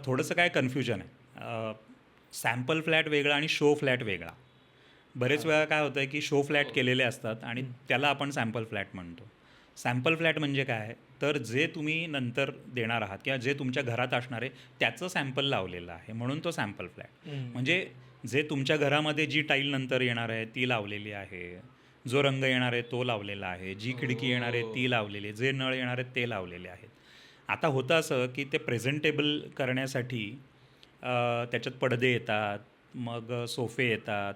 थोडंसं काय कन्फ्युजन आहे. सॅम्पल फ्लॅट वेगळा आणि शो फ्लॅट वेगळा. बरेच वेळा काय होतं आहे की शो फ्लॅट केलेले असतात आणि त्याला आपण सॅम्पल फ्लॅट म्हणतो. सॅम्पल फ्लॅट म्हणजे काय, तर जे तुम्ही नंतर देणार आहात किंवा जे तुमच्या घरात असणार आहे त्याचं सॅम्पल लावलेलं आहे, म्हणून तो सॅम्पल फ्लॅट. म्हणजे जे तुमच्या घरामध्ये जी टाईल नंतर येणार आहे ती लावलेली आहे, जो रंग येणार आहे तो लावलेला आहे, जी खिडकी येणार आहे ती लावलेली आहे, जे नळ येणार आहेत ते लावलेले आहेत. आता होतं असं की ते प्रेझेंटेबल करण्यासाठी त्याच्यात पडदे येतात, मग सोफे येतात,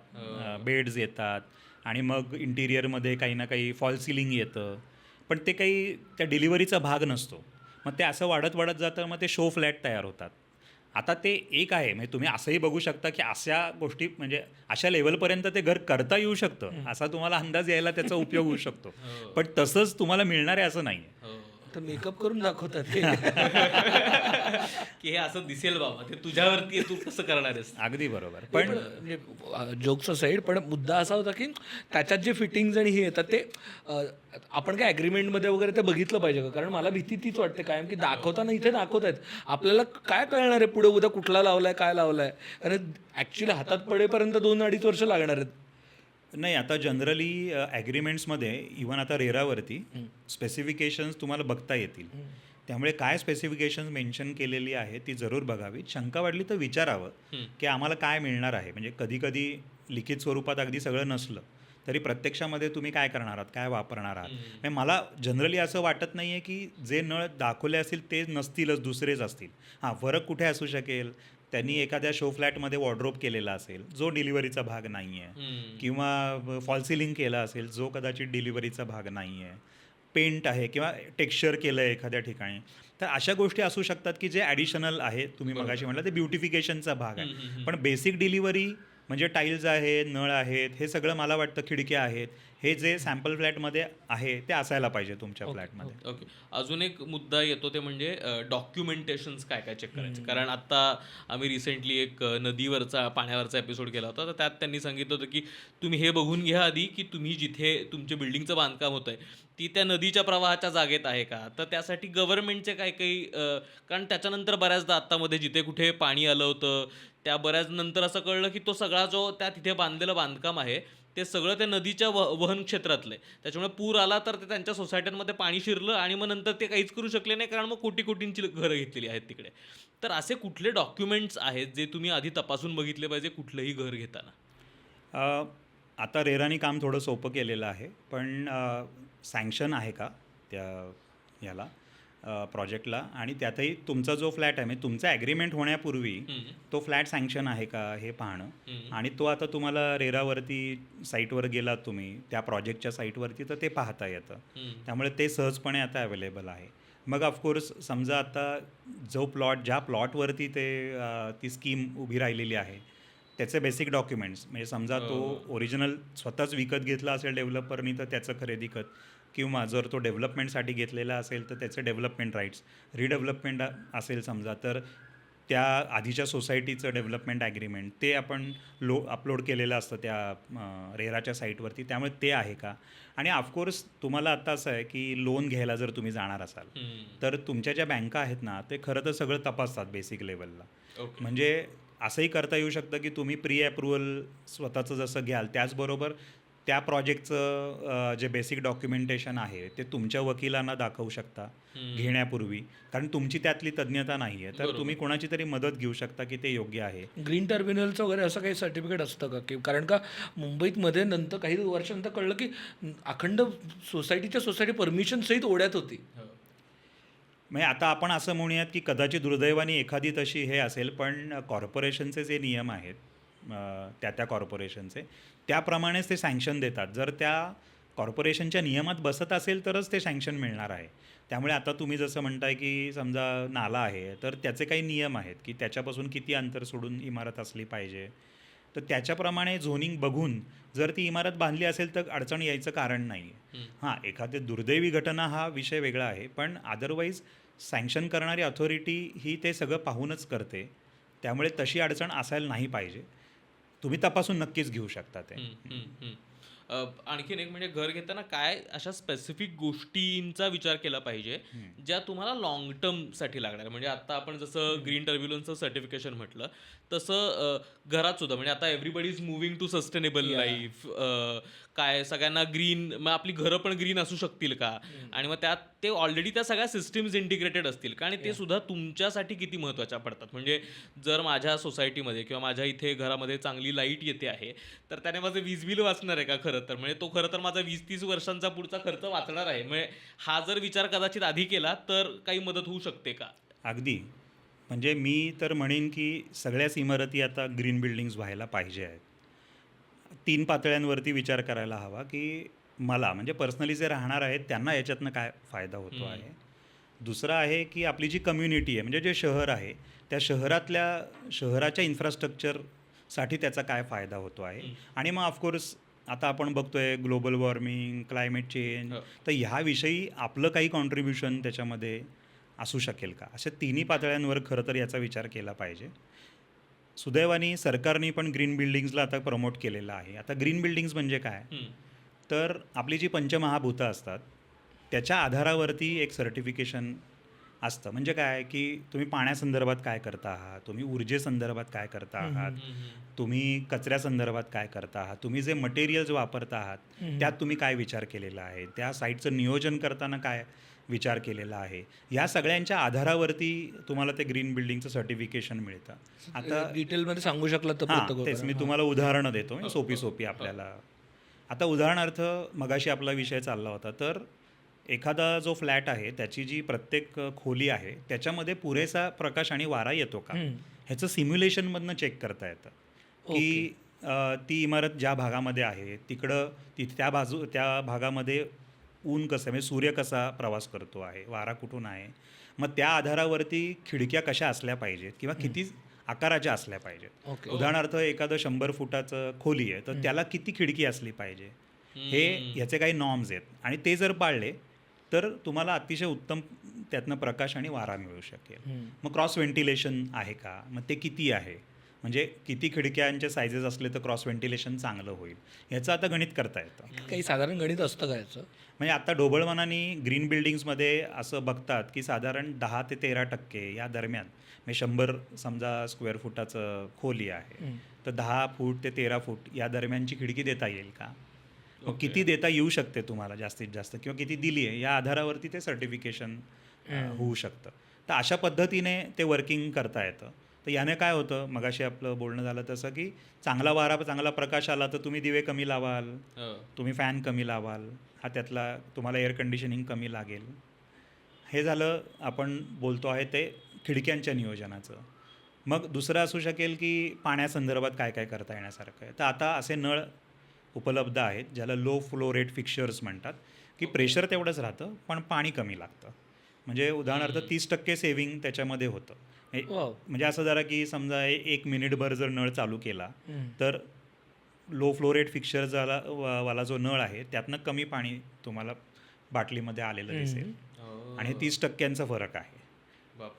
बेड्स येतात आणि मग इंटिरियरमध्ये काही ना काही फॉल सिलिंग येतं. पण ते काही त्या डिलिव्हरीचा भाग नसतो. मग ते असं वाढत वाढत जातं, मग ते शो फ्लॅट तयार होतात. आता ते एक आहे, म्हणजे तुम्ही असंही बघू शकता की अशा गोष्टी म्हणजे अशा लेवलपर्यंत ते घर करता येऊ शकतं, असा तुम्हाला अंदाज यायला त्याचा उपयोग होऊ शकतो. पण तसंच तुम्हाला मिळणार आहे असं नाही आहे. तर मेकअप करून दाखवतात ते. की हे असं दिसेल बाबा, ते तुझ्यावरती आहे, तू कसं करणार आहेस. अगदी बरोबर. पण पण म्हणजे जोक्स असाईड, पण मुद्दा असा होता की त्याच्यात जे फिटिंग्ज आणि हे येतात ते आपण काय ॲग्रीमेंटमध्ये वगैरे ते बघितलं पाहिजे का? कारण मला भीती तीच वाटते कायम की दाखवताना इथे दाखवत आहेत, आपल्याला काय कळणार आहे पुढे उद्या कुठला लावलाय काय लावलाय. कारण ॲक्च्युली हातात पडेपर्यंत 2-2.5 वर्ष लागणार आहेत. नाही, आता जनरली ॲग्रीमेंट्समध्ये इवन आता रेरावरती स्पेसिफिकेशन्स तुम्हाला बघता येतील. त्यामुळे काय स्पेसिफिकेशन्स मेन्शन केलेली आहे ती जरूर बघावी. शंका वाटली तर विचारावं की आम्हाला काय मिळणार आहे. म्हणजे कधी कधी लिखित स्वरूपात अगदी सगळं नसलं तरी प्रत्यक्षामध्ये तुम्ही काय करणार आहात, काय वापरणार आहात. म्हणजे मला जनरली असं वाटत नाही आहे की जे नळ दाखवले असतील ते नसतीलच, दुसरेच असतील. हां, फरक कुठे असू शकेल, त्यांनी एखाद्या शो फ्लॅटमध्ये वॉर्डरोब केलेला असेल जो डिलिव्हरीचा भाग नाही आहे, किंवा फॉल सिलिंग केला असेल जो कदाचित डिलिव्हरीचा भाग नाही आहे, पेंट आहे किंवा टेक्स्चर केलं आहे एखाद्या ठिकाणी. तर अशा गोष्टी असू शकतात की जे ॲडिशनल आहे. तुम्ही मगाशी म्हटलं ते ब्युटिफिकेशनचा भाग आहे. पण बेसिक डिलिव्हरी म्हणजे टाईल्स आहेत, नळ आहेत, हे सगळं मला वाटतं खिडक्या आहेत, हे जे सॅम्पल फ्लॅटमध्ये आहे ते असायला पाहिजे तुमच्या फ्लॅटमध्ये. ओके. अजून एक मुद्दा येतो ते म्हणजे डॉक्युमेंटेशन्स काय काय चेक करायचे. कारण आता आम्ही रिसेंटली एक नदीवरचा पाण्यावरचा एपिसोड केला होता. तर त्यात त्यांनी सांगितलं होतं की तुम्ही हे बघून घ्या आधी की तुम्ही जिथे तुमच्या बिल्डिंगचं बांधकाम होतं आहे ती त्या नदीच्या प्रवाहाच्या जागेत आहे का. तर त्यासाठी गव्हर्नमेंटचे काही काही कारण त्याच्यानंतर बऱ्याचदा आत्तामध्ये जिथे कुठे पाणी आलं होतं त्या बऱ्याच नंतर असं कळलं की तो सगळा जो त्या तिथे बांधलेलं बांधकाम आहे ते सगळं त्या नदीच्या वहन क्षेत्रातलं आहे. त्याच्यामुळे पूर आला तर ते त्यांच्या सोसायट्यांमध्ये पाणी शिरलं आणि मग नंतर ते काहीच करू शकले नाही कारण मग कोटी कोटींची घरं घेतलेली आहेत तिकडे. तर असे कुठले डॉक्युमेंट्स आहेत जे तुम्ही आधी तपासून बघितले पाहिजे कुठलंही घर घेताना? अ, आता रेरानी काम थोडं सोपं केलेलं आहे, पण सँक्शन आहे का त्या याला प्रोजेक्टला, आणि त्यातही तुमचा जो फ्लॅट आहे म्हणजे तुमचा ॲग्रीमेंट होण्यापूर्वी तो फ्लॅट सँक्शन आहे का हे पाहणं. आणि तो आता तुम्हाला रेरावरती साईटवर गेलात तुम्ही त्या प्रोजेक्टच्या साईटवरती तर ते पाहता येतं. त्यामुळे ते सहजपणे आता अवेलेबल आहे. मग ऑफकोर्स समजा आता जो ज्या प्लॉटवरती ती स्कीम उभी राहिलेली आहे त्याचे बेसिक डॉक्युमेंट्स म्हणजे समजा तो ओरिजिनल स्वतःच विकत घेतला असेल डेव्हलपरनी तर त्याचं खरेदी खत, किंवा जर तो डेव्हलपमेंटसाठी घेतलेला असेल तर त्याचे डेव्हलपमेंट राईट्स, रिडेव्हलपमेंट असेल समजा तर त्या आधीच्या सोसायटीचं डेव्हलपमेंट ॲग्रीमेंट ते आपण अपलोड केलेलं असतं त्या रेराच्या साईटवरती. त्यामुळे ते आहे का. आणि ऑफकोर्स तुम्हाला आता असं आहे की लोन घ्यायला जर तुम्ही जाणार असाल तर तुमच्या ज्या बँका आहेत ना ते खरं तर सगळं तपासतात बेसिक लेवलला. म्हणजे असंही करता येऊ शकतं की तुम्ही प्री अप्रुव्हल स्वतःचं जसं घ्याल त्याचबरोबर त्या प्रोजेक्टचं जे बेसिक डॉक्युमेंटेशन आहे ते तुमच्या वकिलांना दाखवू शकता घेण्यापूर्वी, कारण तुमची त्यातली तज्ज्ञता नाही आहे तर तुम्ही कोणाची तरी मदत घेऊ शकता की ते योग्य आहे. ग्रीन टर्मिनलचं वगैरे असं काही सर्टिफिकेट असतं का की कारण का मुंबईमध्ये नंतर काही वर्षानंतर कळलं की अखंड सोसायटी परमिशन सहित ओढ्यात होती. म्हणजे आता आपण असं म्हणूयात की कदाचित दुर्दैवाने एखादी तशी हे असेल, पण कॉर्पोरेशनचे जे नियम आहेत त्या कॉर्पोरेशनचे त्याप्रमाणेच ते सँक्शन देतात. जर त्या कॉर्पोरेशनच्या नियमात बसत असेल तरच ते सँक्शन मिळणार आहे. त्यामुळे आता तुम्ही जसं म्हणताय की समजा नाला आहे तर त्याचे काही नियम आहेत की त्याच्यापासून किती अंतर सोडून इमारत असली पाहिजे, तर त्याच्याप्रमाणे झोनिंग बघून जर ती इमारत बांधली असेल तर अडचण यायचं कारण नाही आहे. हां, एखादी दुर्दैवी घटना हा विषय वेगळा आहे, पण अदरवाईज सँक्शन करणारी अथॉरिटी ही ते सगळं पाहूनच करते. त्यामुळे तशी अडचण असायला नाही पाहिजे. तुम्ही तपासून नक्कीच घेऊ शकता ते. आणखीन एक म्हणजे घर घेताना काय अशा स्पेसिफिक गोष्टींचा विचार केला पाहिजे ज्या तुम्हाला लॉंग टर्मसाठी लागणार. म्हणजे आता आपण जसं ग्रीन टर्ब्युलन्सचं सर्टिफिकेशन म्हटलं तसं घरात सुद्धा म्हणजे आता everybody is moving to sustainable life. काय सगळ्यांना ग्रीन, मग आपली घरं पण ग्रीन असू शकतील का, आणि मग त्यात ते ऑलरेडी त्या सगळ्या सिस्टीम्स इंटिग्रेटेड असतील का, आणि ते सुद्धा तुमच्यासाठी किती महत्त्वाच्या पडतात. म्हणजे जर माझ्या सोसायटीमध्ये किंवा माझ्या इथे घरामध्ये चांगली लाईट येते आहे तर त्याने माझं वीज बिल वाचणार आहे का खरं तर. म्हणजे तो खरं तर माझा 20-30 वर्षांचा पुढचा खर्च वाचणार आहे. म्हणजे हा जर विचार कदाचित आधी केला तर काही मदत होऊ शकते का. अगदी. म्हणजे मी तर म्हणेन की सगळ्याच इमारती आता ग्रीन बिल्डिंग्स व्हायला पाहिजे आहेत. 3 पातळ्यांवरती विचार करायला हवा की मला म्हणजे पर्सनली जे राहणार आहेत त्यांना याच्यातनं काय फायदा होतो आहे. दुसरं आहे की आपली जी कम्युनिटी आहे म्हणजे जे शहर आहे त्या शहराच्या इन्फ्रास्ट्रक्चरसाठी त्याचा काय फायदा होतो आहे. आणि मग ऑफकोर्स आता आपण बघतोय ग्लोबल वॉर्मिंग, क्लायमेट चेंज, तर ह्याविषयी आपलं काही कॉन्ट्रीब्युशन त्याच्यामध्ये असू शकेल का, अशा तिन्ही पातळ्यांवर खरं तर याचा विचार केला पाहिजे. सुदैवाने सरकारने पण ग्रीन बिल्डिंग्सला आता प्रमोट केलेलं आहे. आता ग्रीन बिल्डिंग्स म्हणजे काय, तर आपली जी पंचमहाभूतं असतात त्याच्या आधारावरती एक सर्टिफिकेशन असतं. म्हणजे काय की तुम्ही पाण्यासंदर्भात काय करता आहात, तुम्ही ऊर्जेसंदर्भात काय करता आहात, तुम्ही कचऱ्यासंदर्भात काय करता आहात, तुम्ही जे मटेरियल्स वापरता आहात त्यात तुम्ही काय विचार केलेला आहे, त्या साईटचं नियोजन करताना काय विचार केलेला आहे, या सगळ्यांच्या आधारावरती तुम्हाला ते ग्रीन बिल्डिंगचं सर्टिफिकेशन मिळतं. आता डिटेलमध्ये सांगू शकला तर हां, तेच मी तुम्हाला उदाहरणं देतो सोपी आपल्याला. आता उदाहरणार्थ मगाशी आपला विषय चालला होता, तर एखादा जो फ्लॅट आहे त्याची जी प्रत्येक खोली आहे त्याच्यामध्ये पुरेसा प्रकाश आणि वारा येतो का, ह्याचं सिम्युलेशनमधनं चेक करता येतं की ती इमारत ज्या भागामध्ये आहे त्या भागामध्ये ऊन कसं म्हणजे सूर्य कसा प्रवास करतो आहे, वारा कुठून आहे, मग त्या आधारावरती खिडक्या कशा असल्या पाहिजेत किंवा किती आकाराच्या असल्या पाहिजेत. ओके. उदाहरणार्थ एखादं 100 फुटाचं खोली आहे तर त्याला किती खिडकी असली पाहिजे हे ह्याचे काही नॉर्म्स आहेत आणि ते जर पाळले तर तुम्हाला अतिशय उत्तम त्यातनं प्रकाश आणि वारा मिळू शकेल. मग क्रॉस व्हेंटिलेशन आहे का, मग ते किती आहे, म्हणजे किती खिडक्यांचे सायझेस असले तर क्रॉस व्हेंटिलेशन चांगलं होईल ह्याचं आता गणित करता येतं. काही साधारण गणित असतं का याचं? म्हणजे आता ढोबळमानाने ग्रीन बिल्डिंग्समध्ये असं बघतात की साधारण 10 ते 13% या दरम्यान म्हणजे 100 समजा स्क्वेअर फुटाचं खोली आहे तर 10 फूट ते 13 फूट या दरम्यानची खिडकी देता येईल का, मग किती देता येऊ शकते तुम्हाला जास्तीत जास्त किंवा किती दिली आहे या आधारावरती ते सर्टिफिकेशन होऊ शकतं. तर अशा पद्धतीने ते वर्किंग करता येतं. तर याने काय होतं, मगाशी आपलं बोलणं झालं तसं की चांगला वारा चांगला प्रकाश आला तर तुम्ही दिवे कमी लावाल, तुम्ही फॅन कमी लावाल, हा त्यातला तुम्हाला एअर कंडिशनिंग कमी लागेल. हे झालं आपण बोलतो आहे ते खिडक्यांच्या नियोजनाचं. मग दुसरं असू शकेल की पाण्यासंदर्भात काय काय करता येण्यासारखं आहे. तर आता असे नळ उपलब्ध आहेत ज्याला लो फ्लो रेट फिक्चर्स म्हणतात की प्रेशर तेवढंच राहतं पण पाणी कमी लागतं. म्हणजे उदाहरणार्थ 30% सेव्हिंग त्याच्यामध्ये होतं. म्हणजे असं जरा की समजा 1 मिनिटभर जर नळ चालू केला तर लो फ्लो रेट फिक्चर वाला जो नळ आहे त्यातनं कमी पाणी तुम्हाला बाटलीमध्ये आलेलं दिसेल आणि 30%चा फरक आहे.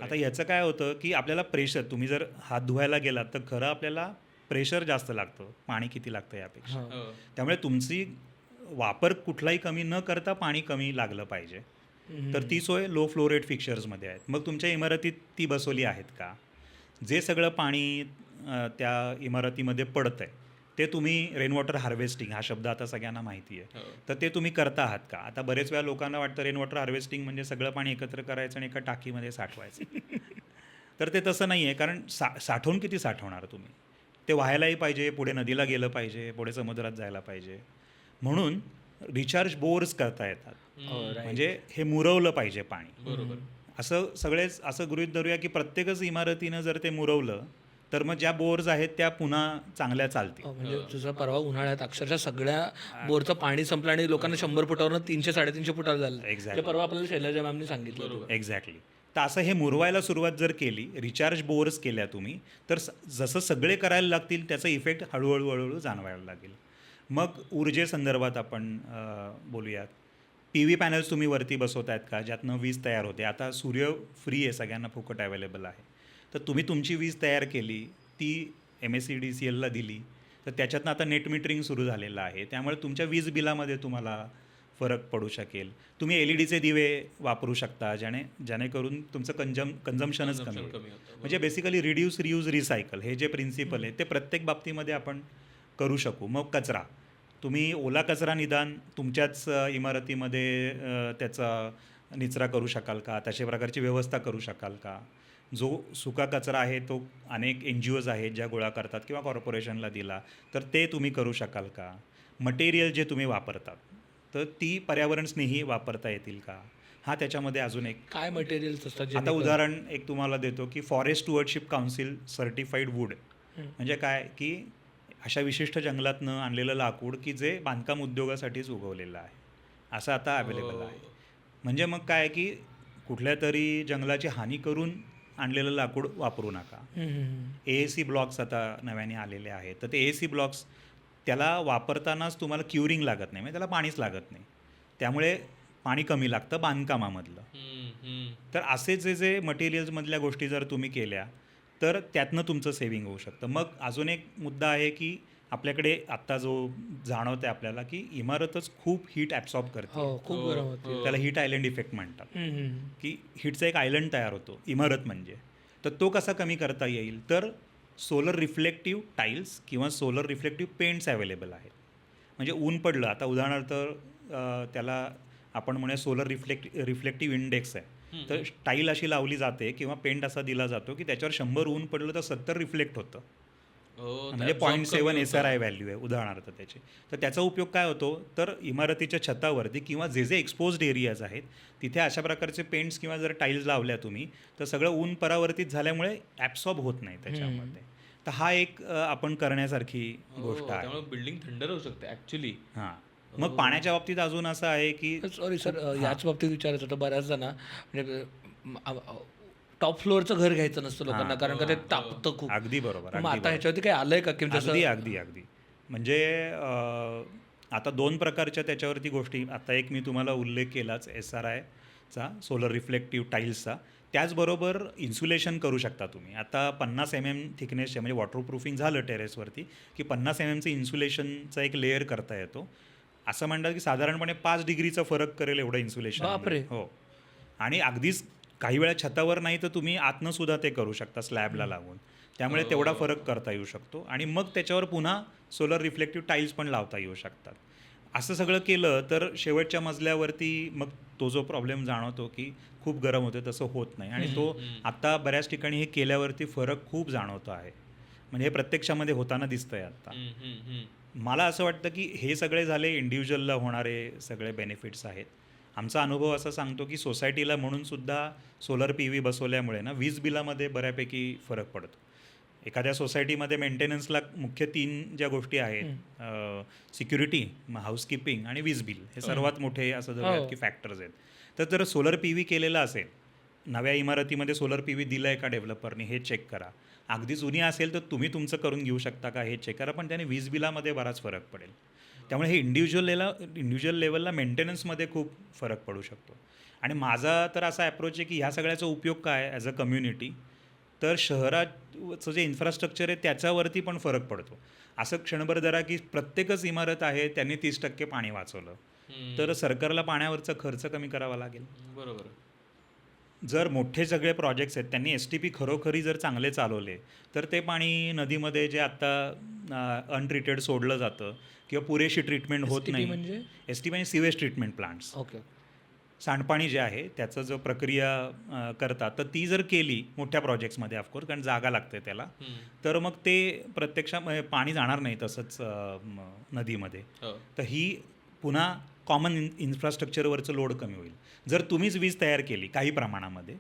आता याचं काय होतं की आपल्याला प्रेशर, तुम्ही जर हात धुवायला गेलात तर खरं आपल्याला प्रेशर जास्त लागतं, पाणी किती लागतं यापेक्षा. त्यामुळे तुमची वापर कुठलाही कमी न करता पाणी कमी लागलं पाहिजे. तर ती सोय लो फ्लो रेट फिक्चर्समध्ये आहेत. मग तुमच्या इमारतीत ती बसवली आहेत का, जे सगळं पाणी त्या इमारतीमध्ये पडतं आहे ते तुम्ही रेन वॉटर हार्वेस्टिंग हा शब्द आता सगळ्यांना माहिती आहे तर ते तुम्ही करता आहात का. आता बरेच वेळा लोकांना वाटतं रेन वॉटर हार्वेस्टिंग म्हणजे सगळं पाणी एकत्र करायचं आणि एका टाकीमध्ये साठवायचं. तर ते तसं नाही आहे, कारण साठवून किती साठवणार तुम्ही, ते व्हायलाही पाहिजे, पुढे नदीला गेलं पाहिजे, पुढे समुद्रात जायला पाहिजे. म्हणून रिचार्ज बोर्स करता येतात. म्हणजे हे मुरवलं पाहिजे पाणी. बरोबर. असं गृहीत धरूया की प्रत्येकच इमारतीनं जर ते मुरवलं तर मग ज्या बोर्स आहेत त्या पुन्हा चांगल्या चालतील. म्हणजे तुझा परवा उन्हाळ्यात अक्षरशः सगळ्या बोरचं पाणी संपलं आणि लोकांना 100 फुटावरनं 300-350 फुटावर झालं. Exactly. परवा आपल्याला शैलजा मॅमनी सांगितलं. एक्झॅक्टली. तर असं हे मुरवायला सुरुवात जर केली, रिचार्ज बोर्स केल्या तुम्ही, तर जसं सगळे करायला लागतील त्याचा इफेक्ट हळूहळू जाणवायला लागेल. मग ऊर्जेसंदर्भात आपण बोलूयात. PV पॅनल्स तुम्ही वरती बसवत आहेत का ज्यातनं वीज तयार होते. आता सूर्य फ्री आहे, सगळ्यांना फुकट अवेलेबल आहे. तर तुम्ही तुमची वीज तयार केली, ती MSEDCLला दिली, तर त्याच्यातनं आता नेट मीटरिंग सुरू झालेलं आहे. त्यामुळे तुमच्या वीज बिलामध्ये तुम्हाला फरक पडू शकेल. तुम्ही LEDचे दिवे वापरू शकता जेणेकरून तुमचं कन्झम्पशनच कमी होईल. म्हणजे बेसिकली रिड्यूस, रियूज, रिसायकल हे जे प्रिन्सिपल आहे ते प्रत्येक बाबतीमध्ये आपण करू शकू. मग कचरा, तुम्ही ओला कचरा निदान तुमच्याच इमारतीमध्ये त्याचा निचरा करू शकाल का, तशा प्रकारची व्यवस्था करू शकाल का. जो सुका कचरा आहे तो अनेक NGOज आहेत ज्या गोळा करतात किंवा कॉर्पोरेशनला दिला तर ते तुम्ही करू शकाल का. मटेरियल जे तुम्ही वापरतात तर ती पर्यावरणस्नेही वापरता येतील का, हा त्याच्यामध्ये अजून एक. काय मटेरियल्स असतात? आता उदाहरण एक तुम्हाला देतो की फॉरेस्ट स्टुअर्डशिप काउन्सिल सर्टिफाईड वूड म्हणजे काय की अशा विशिष्ट जंगलातनं आणलेलं लाकूड की जे बांधकाम उद्योगासाठीच उगवलेलं आहे असं आता अवेलेबल आहे. म्हणजे मग काय की कुठल्या तरी जंगलाची हानी करून आणलेलं लाकूड वापरू नका. AAC ब्लॉक्स आता नव्याने आलेले आहेत तर ते AAC ब्लॉक्स त्याला वापरतानाच तुम्हाला क्युरिंग लागत नाही, म्हणजे त्याला पाणीच लागत नाही, त्यामुळे पाणी कमी लागतं बांधकामामधलं. तर असे जे मटेरियल्समधल्या गोष्टी जर तुम्ही केल्या तर त्यातनं तुमचं सेव्हिंग होऊ शकतं. मग अजून एक मुद्दा आहे की आपल्याकडे आत्ता जो जाणवत आहे आपल्याला की इमारतच खूप हीट ॲब्सॉर्ब करते. खूप गरम होते. त्याला हीट आयलंड इफेक्ट म्हणतात की हीटचा एक आयलंड तयार होतो इमारत म्हणजे. तर तो कसा कमी करता येईल, तर सोलर रिफ्लेक्टिव्ह टाईल्स किंवा सोलर रिफ्लेक्टिव्ह पेंट्स अवेलेबल आहेत. म्हणजे ऊन पडलं, आता उदाहरणार्थ त्याला आपण म्हणूया सोलर रिफ्लेक्टिव्ह इंडेक्स आहे. तर टाईल अशी लावली जाते किंवा पेंट असा दिला जातो की त्याच्यावर 100 ऊन पडलं तर 70 रिफ्लेक्ट होतं. म्हणजे 0.7 SRI व्हॅल्यू आहे उदाहरणार्थ त्याची. तर त्याचा उपयोग काय होतो, तर इमारतीच्या छतावरती किंवा जे एक्सपोज्ड एरियाज आहेत तिथे अशा प्रकारचे पेंट्स किंवा जर टाईल्स लावल्या तुम्ही तर सगळं ऊन परावर्तित झाल्यामुळे ॲब्सॉर्ब होत नाही त्याच्यामध्ये. तर हा एक आपण करण्यासारखी गोष्ट आहे. त्यामुळे बिल्डिंग थंड राहू शकते ॲक्च्युली. हां. मग पाण्याच्या बाबतीत अजून असं आहे की सॉरी सर, याच बाबतीत विचारायचं होतं. बऱ्याच जण म्हणजे टॉप फ्लोअरचं घर घ्यायचं नसतं लोकांना, कारण का ते तापतं खूप. अगदी बरोबर, मग आता ह्याच्यावरती काही आलंय का की जसं अगदी म्हणजे आता दोन प्रकारच्या त्याच्यावरती गोष्टी, आता एक मी तुम्हाला उल्लेख केलाच SRIचा सोलर रिफ्लेक्टिव्ह टाईल्सचा, त्याचबरोबर इन्सुलेशन करू शकता तुम्ही. आता 50 mm थिकनेसचे म्हणजे वॉटरप्रूफिंग झालं टेरेसवरती की 50 mmचं इन्सुलेशनचा एक लेअर करता येतो. असं म्हणतात की साधारणपणे 5 डिग्रीचा फरक करेल एवढं इन्सुलेशन. बापरे. हो, आणि अगदीच काही वेळा छतावर नाही तर तुम्ही आतनं सुद्धा ते करू शकता स्लॅबला लागून. त्यामुळे तेवढा फरक करता येऊ शकतो आणि मग त्याच्यावर पुन्हा सोलर रिफ्लेक्टिव्ह टाईल्स पण लावता येऊ शकतात. असं सगळं केलं तर शेवटच्या मजल्यावरती मग तो जो प्रॉब्लेम जाणवतो की खूप गरम होते तसं होत नाही, आणि तो आत्ता बऱ्याच ठिकाणी हे केल्यावरती फरक खूप जाणवतो आहे. म्हणजे हे प्रत्यक्षामध्ये होताना दिसतंय आत्ता. मला असं वाटतं की हे सगळे झाले इंडिव्हिज्युअलला होणारे सगळे बेनिफिट्स आहेत. आमचा अनुभव असा सांगतो की सोसायटीला म्हणून सुद्धा सोलर PV बसवल्यामुळे ना वीज बिलामध्ये बऱ्यापैकी फरक पडतो. एखाद्या सोसायटीमध्ये मेंटेनन्सला मुख्य 3 ज्या गोष्टी आहेत, सिक्युरिटी, हाऊसकीपिंग आणि वीज बिल, हे सर्वात मोठे असं धरूयात की फॅक्टर्स आहेत. तर जर सोलर PV केलेलं असेल, नव्या इमारतीमध्ये सोलर PV दिलं आहे का डेव्हलपरनी हे चेक करा. अगदी जुनी असेल तर तुम्ही तुमचं करून घेऊ शकता का हे चेक करा, पण त्याने वीज बिलामध्ये बराच फरक पडेल. त्यामुळे हे इंडिव्हिज्युअल लेवलला मेंटेनन्समध्ये खूप फरक पडू शकतो. आणि माझा तर असा अप्रोच आहे की ह्या सगळ्याचा उपयोग काय ॲज अ कम्युनिटी, तर शहराचं जे इन्फ्रास्ट्रक्चर आहे त्याच्यावरती पण फरक पडतो. असं क्षणभर धरा की प्रत्येकच इमारत आहे त्यांनी 30% पाणी वाचवलं, तर सरकारला पाण्यावरचा खर्च कमी करावा लागेल. बरोबर. जर मोठे सगळे प्रोजेक्ट्स आहेत त्यांनी STP खरोखरी जर चांगले चालवले तर ते पाणी नदीमध्ये जे आत्ता अनट्रीटेड सोडलं जातं किंवा पुरेशी ट्रीटमेंट होत STP नाही. म्हणजे STP म्हणजे सिवेज ट्रीटमेंट प्लांट्स. ओके. सांडपाणी जे आहे त्याचं जो प्रक्रिया करतात, तर ती जर केली मोठ्या प्रोजेक्ट्समध्ये ऑफकोर्स, कारण जागा लागते त्याला, तर मग ते प्रत्यक्षात पाणी जाणार नाही तसंच नदीमध्ये. तर ही पुन्हा कॉमन इन्फ्रास्ट्रक्चरवरचं लोड कमी होईल. जर तुम्हीच वीज तयार केली काही प्रमाणामध्ये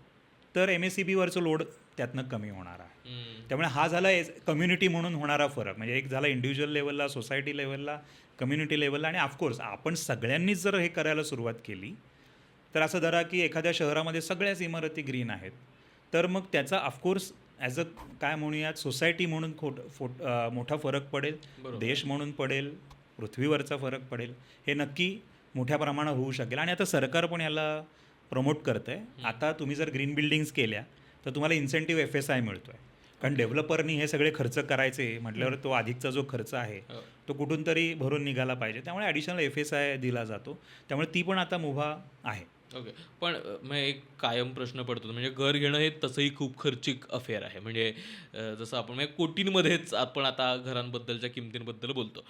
तर MSEBवरचं लोड त्यातनं कमी होणार आहे. त्यामुळे हा झाला कम्युनिटी म्हणून होणारा फरक. म्हणजे एक झाला इंडिव्हिज्युअल लेवलला, सोसायटी लेवलला, कम्युनिटी लेवलला, आणि ऑफकोर्स आपण सगळ्यांनीच जर हे करायला सुरुवात केली तर असं धरा की एखाद्या शहरामध्ये सगळ्याच इमारती ग्रीन आहेत, तर मग त्याचा ऑफकोर्स ॲज अ काय म्हणूयात सोसायटी म्हणून मोठा फरक पडेल, देश म्हणून पडेल, पृथ्वीवरचा फरक पडेल. हे नक्की मोठ्या प्रमाणात होऊ शकेल. आणि आता सरकार पण याला प्रमोट करतं आहे. आता तुम्ही जर ग्रीन बिल्डिंग्स केल्या तर तुम्हाला इन्सेंटिव्ह FSI मिळतो आहे, कारण डेव्हलपरनी हे सगळे खर्च करायचे म्हटल्यावर तो अधिकचा जो खर्च आहे तो कुठून तरी भरून निघाला पाहिजे. त्यामुळे ॲडिशनल FSI दिला जातो. त्यामुळे ती पण आता मुभा आहे. ओके. पण मग एक कायम प्रश्न पडतो, म्हणजे घर घेणं हे तसंही खूप खर्चिक अफेअर आहे. म्हणजे जसं आपण म्हणजे कोटींमध्येच आपण आता घरांबद्दलच्या किमतींबद्दल बोलतो.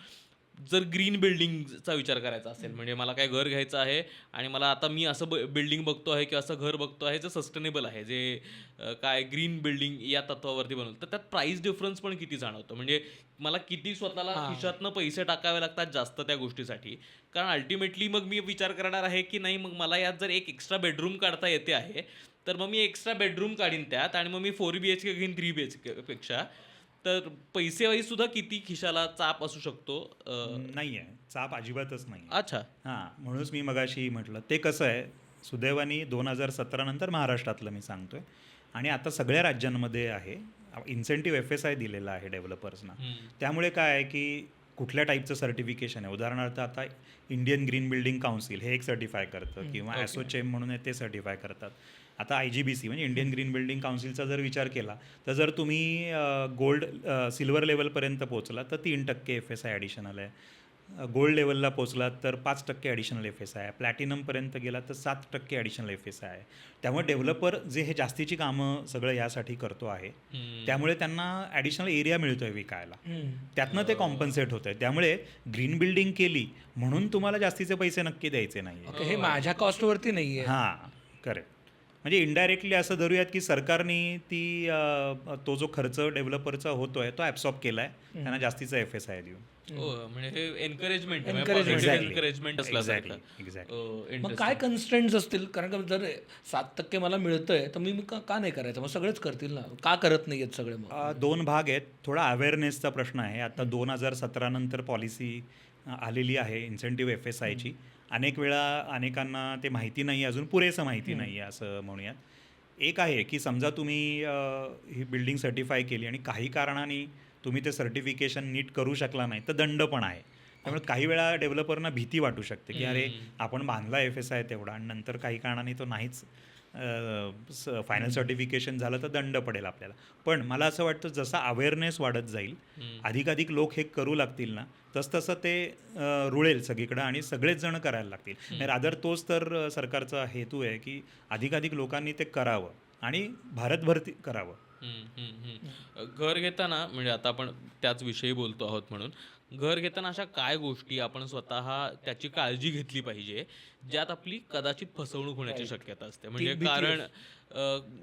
जर ग्रीन बिल्डिंगचा विचार करायचा असेल, म्हणजे मला काय घर घ्यायचं आहे आणि मला आता मी असं बिल्डिंग बघतो आहे किंवा असं घर बघतो आहे जे सस्टेनेबल आहे, जे काय ग्रीन बिल्डिंग या तत्वावरती बनवलं, तर त्यात प्राईस डिफरन्स पण किती जाणवतं. म्हणजे मला किती स्वतःला खिशातनं पैसे टाकावे लागतात जास्त त्या गोष्टीसाठी. कारण अल्टिमेटली मग मी विचार करणार आहे की नाही, मग मला यात जर एक एक्स्ट्रा बेडरूम काढता येते आहे तर मग मी एक्स्ट्रा बेडरूम काढीन त्यात, आणि मग मी 4 BHK घेईन 3 BHK पेक्षा. तर पैसेवाईज सुद्धा किती खिशाला चाप असू शकतो. नाही आहे, चाप अजिबातच नाही. अच्छा. हां, म्हणूनच मी मगाशी म्हटलं. ते कसं आहे, सुदैवाने 2017 नंतर महाराष्ट्रातलं मी सांगतोय, आणि आता सगळ्या राज्यांमध्ये आहे. इन्सेंटिव्ह FSI दिलेला आहे डेव्हलपर्सना. त्यामुळे काय आहे की कुठल्या टाईपचं सर्टिफिकेशन आहे, उदाहरणार्थ आता इंडियन ग्रीन बिल्डिंग काउन्सिल हे एक सर्टिफाय करतं, किंवा ASSOCHAM म्हणून आहे ते सर्टिफाय करतात. आता IGBC म्हणजे इंडियन ग्रीन बिल्डिंग काउन्सिलचा जर विचार केला तर जर तुम्ही सिल्वर लेवलपर्यंत पोहोचला तर 3% FSI ॲडिशनल आहे. गोल्ड लेवलला पोचलात तर 5% ॲडिशनल FSI आहे. प्लॅटिनमपर्यंत गेला तर 7% ॲडिशनल FSI आहे. त्यामुळे डेव्हलपर जे हे जास्तीची कामं सगळं यासाठी करतो आहे, त्यामुळे त्यांना ॲडिशनल एरिया मिळतो आहे विकायला, त्यातनं ते कॉम्पन्सेट होतं आहे. त्यामुळे ग्रीन बिल्डिंग केली म्हणून तुम्हाला जास्तीचे पैसे नक्की द्यायचे नाही. ओके, हे माझ्या कॉस्टवरती नाही आहे. हां, करेक्ट. म्हणजे इनडायरेक्टली असं धरूयात की सरकारने तो जो खर्च डेव्हलपरचा होतो आहे तो ॲब्सॉर्ब केला आहे त्यांना जास्तीचा FSI देऊन. म्हणजे हे एनकरेजमेंट Exactly. एनकरेजमेंट असल्यासारखं. एक्झॅक्टली. मग काय कन्स्ट्रेंट्स असतील, कारण का जर 7% मला मिळतंय तर मी का नाही करायचं, मग सगळेच करतील ना, का करत नाही आहेत सगळे. मग 2 भाग आहेत. थोडा अवेअरनेसचा प्रश्न आहे. आता 2017 नंतर पॉलिसी आलेली आहे इन्सेंटिव्ह FSIची. अनेक वेळा अनेकांना ते माहिती नाही, अजून पुरेसं माहिती नाही आहे असं म्हणूयात. एक आहे की समजा तुम्ही ही बिल्डिंग सर्टिफाय केली आणि काही कारणाने तुम्ही ते सर्टिफिकेशन नीट करू शकला नाही तर दंड पण आहे. त्यामुळे काही वेळा डेव्हलपरना भीती वाटू शकते की अरे आपण बांधला FSI तेवढा आणि नंतर काही कारणाने तो नाहीच फायनल सर्टिफिकेशन झालं तर दंड पडेल आपल्याला. पण मला असं वाटतं जसा अवेअरनेस वाढत जाईल, अधिकाधिक लोक हे करू लागतील ना, तसतसं ते रुळेल सगळीकडं आणि सगळेच जण करायला लागतील. रादर तोच तर सरकारचा हेतू आहे की अधिकाधिक लोकांनी ते करावं आणि भारतभर करावं. घर घेताना म्हणजे आता आपण त्याच विषयी बोलतो आहोत म्हणून घर घेताना अशा काय गोष्टी आपण स्वतः त्याची काळजी घेतली पाहिजे ज्यात आपली कदाचित फसवणूक होण्याची शक्यता असते. म्हणजे भीती कारण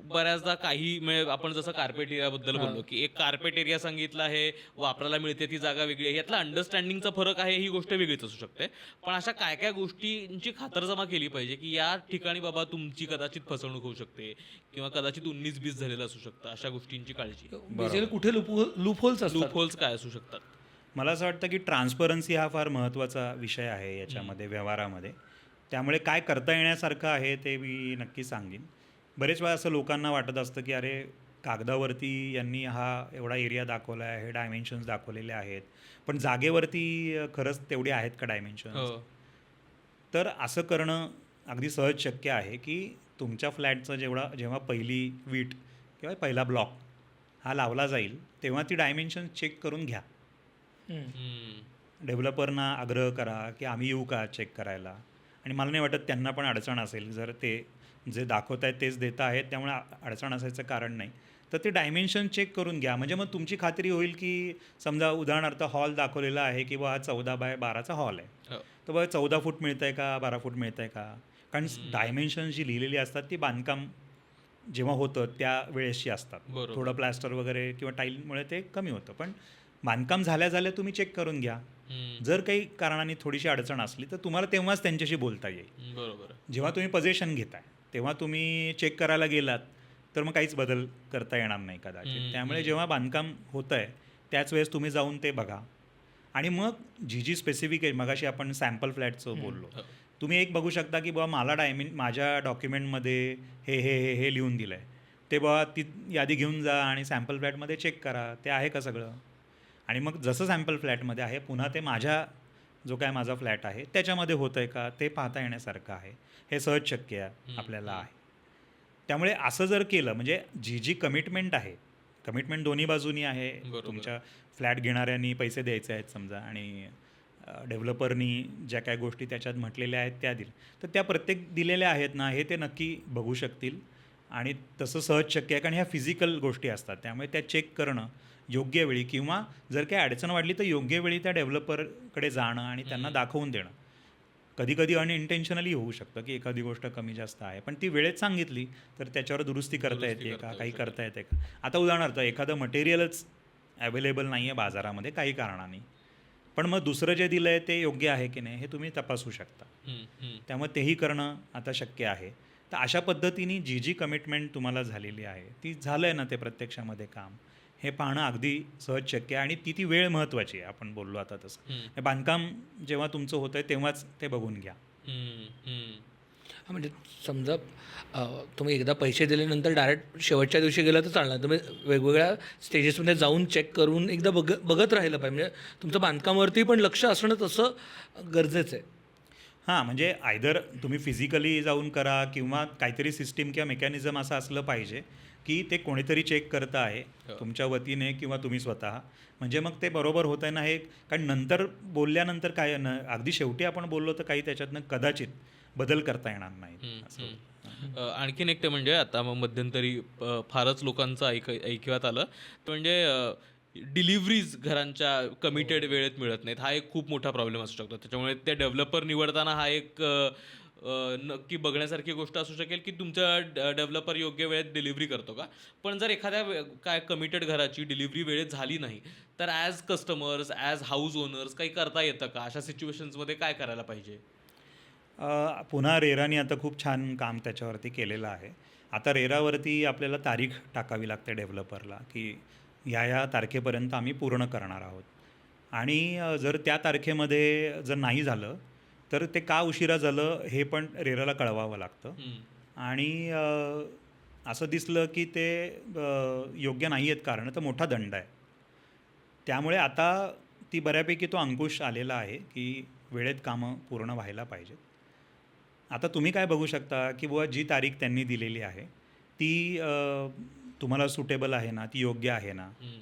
बऱ्याचदा काही म्हणजे आपण जसं कार्पेट एरियाबद्दल बोललो की एक कार्पेट एरिया सांगितलं आहे, वापरायला मिळते ती जागा वेगळी आहे, यातला अंडरस्टँडिंगचा फरक आहे, ही गोष्ट वेगळीच असू शकते. पण अशा काय काय गोष्टींची खातरजमा केली पाहिजे की या ठिकाणी बाबा तुमची कदाचित फसवणूक होऊ शकते किंवा कदाचित 19-20 झालेलं असू शकतं, अशा गोष्टींची काळजी. बेसिकली कुठे लूपहोल्स असतात. लूपहोल्स काय असू शकतात? मला असं वाटतं की ट्रान्सपरन्सी हा फार महत्त्वाचा विषय आहे याच्यामध्ये, व्यवहारामध्ये. त्यामुळे काय करता येण्यासारखं आहे ते मी नक्की सांगेन. बरेच वेळा असं लोकांना वाटत असतं की अरे कागदावरती यांनी हा एवढा एरिया दाखवला आहे, हे डायमेन्शन्स दाखवलेले आहेत, पण जागेवरती खरंच तेवढे आहेत का डायमेन्शन्स? तर असं करणं अगदी सहज शक्य आहे की तुमच्या फ्लॅटचं जेव्हा पहिली वीट किंवा पहिला ब्लॉक हा लावला जाईल तेव्हा ती डायमेन्शन चेक करून घ्या. डेव्हलपरना आग्रह करा की आम्ही येऊ का चेक करायला. आणि मला नाही वाटत त्यांना पण अडचण असेल, जर ते जे दाखवत आहेत तेच देत आहेत त्यामुळे अडचण असायचं कारण नाही. तर ते डायमेन्शन चेक करून घ्या, म्हणजे मग तुमची खात्री होईल की समजा उदाहरणार्थ हॉल दाखवलेला आहे की हा 14x12चा हॉल आहे, तर बघा 14 फूट मिळतं आहे का, 12 फूट मिळतं आहे का. कारण डायमेन्शन जी लिहिलेली असतात ती बांधकाम जेव्हा होतं त्या वेळेसची असतात. थोडं प्लॅस्टर वगैरे किंवा टाईलमुळे ते कमी होतं, पण बांधकाम झाल्या तुम्ही चेक करून घ्या. जर काही कारणाने थोडीशी अडचण असली तर तुम्हाला तेव्हाच त्यांच्याशी बोलता येईल. बरोबर. जेव्हा तुम्ही पोझिशन घेताय तेव्हा तुम्ही चेक करायला गेलात तर मग काहीच बदल करता येणार नाही कदाचित. त्यामुळे जेव्हा बांधकाम होतं आहे त्याच वेळेस तुम्ही जाऊन ते बघा. आणि मग जी स्पेसिफिक मगाशी आपण सॅम्पल फ्लॅटचं बोललो, तुम्ही एक बघू शकता की बाबा मला माझ्या डॉक्युमेंटमध्ये हे लिहून दिलं आहे, ते बाबा ती यादी घेऊन जा आणि सॅम्पल फ्लॅटमध्ये चेक करा ते आहे का सगळं. आणि मग जसं सॅम्पल फ्लॅटमध्ये आहे पुन्हा ते जो काय माझा फ्लॅट आहे त्याच्यामध्ये होतं आहे का ते पाहता येण्यासारखं आहे. हे सहज शक्य आपल्याला आहे. त्यामुळे असं जर केलं म्हणजे जी कमिटमेंट आहे, कमिटमेंट दोन्ही बाजूनी आहे. तुमच्या फ्लॅट घेणाऱ्यांनी पैसे द्यायचे आहेत समजा आणि डेव्हलपरनी ज्या काय गोष्टी त्याच्यात म्हटलेल्या आहेत त्या दिल्या, तर त्या प्रत्येक दिलेल्या आहेत ना हे ते नक्की बघू शकतील. आणि तसं सहज शक्य आहे कारण ह्या फिजिकल गोष्टी असतात. त्यामुळे त्या चेक करणं योग्य वेळी किंवा जर काही अडचण वाढली तर योग्य वेळी त्या डेव्हलपरकडे जाणं आणि त्यांना दाखवून देणं. कधी अनइंटेन्शनली होऊ शकतं की एखादी गोष्ट कमी जास्त आहे, पण ती वेळेत सांगितली तर त्याच्यावर दुरुस्ती करता येते का, काही करता येते का. आता उदाहरणार्थ एखादं मटेरियलच अवेलेबल नाही आहे बाजारामध्ये काही कारणाने, पण मग दुसरं जे दिलं आहे ते योग्य आहे की नाही हे तुम्ही तपासू शकता. त्यामुळे तेही करणं आता शक्य आहे. तर अशा पद्धतीने जी कमिटमेंट तुम्हाला झालेली आहे ती झालं आहे ना ते प्रत्यक्षामध्ये काम, हे पाहणं अगदी सहज शक्य आहे. आणि ती वेळ महत्त्वाची आहे. आपण बोललो आता तसं हे बांधकाम जेव्हा तुमचं होतं आहे तेव्हाच ते बघून घ्या. म्हणजे समजा तुम्ही एकदा पैसे दिल्यानंतर डायरेक्ट शेवटच्या दिवशी गेला तर चालणार. तुम्ही वेगवेगळ्या स्टेजेसमध्ये जाऊन चेक करून एकदा बघत राहिलं पाहिजे. म्हणजे तुमचं बांधकामावरती पण लक्ष असणं तसं गरजेचं आहे. हां, म्हणजे आयदर तुम्ही फिजिकली जाऊन करा किंवा काहीतरी सिस्टीम किंवा मेकॅनिझम असं असलं पाहिजे की ते कोणीतरी चेक करतं आहे तुमच्या वतीने किंवा तुम्ही स्वतः. म्हणजे मग ते बरोबर होतं आहे ना हे. कारण नंतर बोलल्यानंतर काय अगदी शेवटी आपण बोललो तर काही त्याच्यातनं कदाचित बदल करता येणार नाही असं. आणखीन एक ते म्हणजे आता मग मध्यंतरी फारच लोकांचं ऐकवात आलं तर म्हणजे डिलिव्हरीज घरांच्या कमिटेड वेळेत मिळत नाहीत. हा एक खूप मोठा प्रॉब्लेम असू शकतो. त्याच्यामुळे ते डेव्हलपर निवडताना हा एक नक्की बघण्यासारखी गोष्ट असू शकेल की तुमचा डेव्हलपर योग्य वेळेत डिलिव्हरी करतो का. पण जर एखाद्या काय कमिटेड घराची डिलिव्हरी वेळेत झाली नाही तर as customers, as house owners काही करता येतं का. अशा सिच्युएशन्समध्ये काय करायला पाहिजे. पुन्हा रेराने आता खूप छान काम त्याच्यावरती केलेलं आहे. आता रेरावरती आपल्याला तारीख टाकावी लागते डेव्हलपरला की ह्या तारखेपर्यंत आम्ही पूर्ण करणार आहोत. आणि जर त्या तारखेमध्ये जर नाही झालं तर ते का उशिरा झालं हे पण रेराला कळवावं लागतं. आणि असं दिसलं की ते योग्य नाही आहेत कारण तर मोठा दंड आहे. त्यामुळे आता ती बऱ्यापैकी तो अंकुश आलेला आहे की वेळेत कामं पूर्ण व्हायला पाहिजेत. आता तुम्ही काय बघू शकता की बुवा जी तारीख त्यांनी दिलेली आहे ती तुम्हाला सुटेबल आहे ना, ती योग्य आहे ना. हम्म.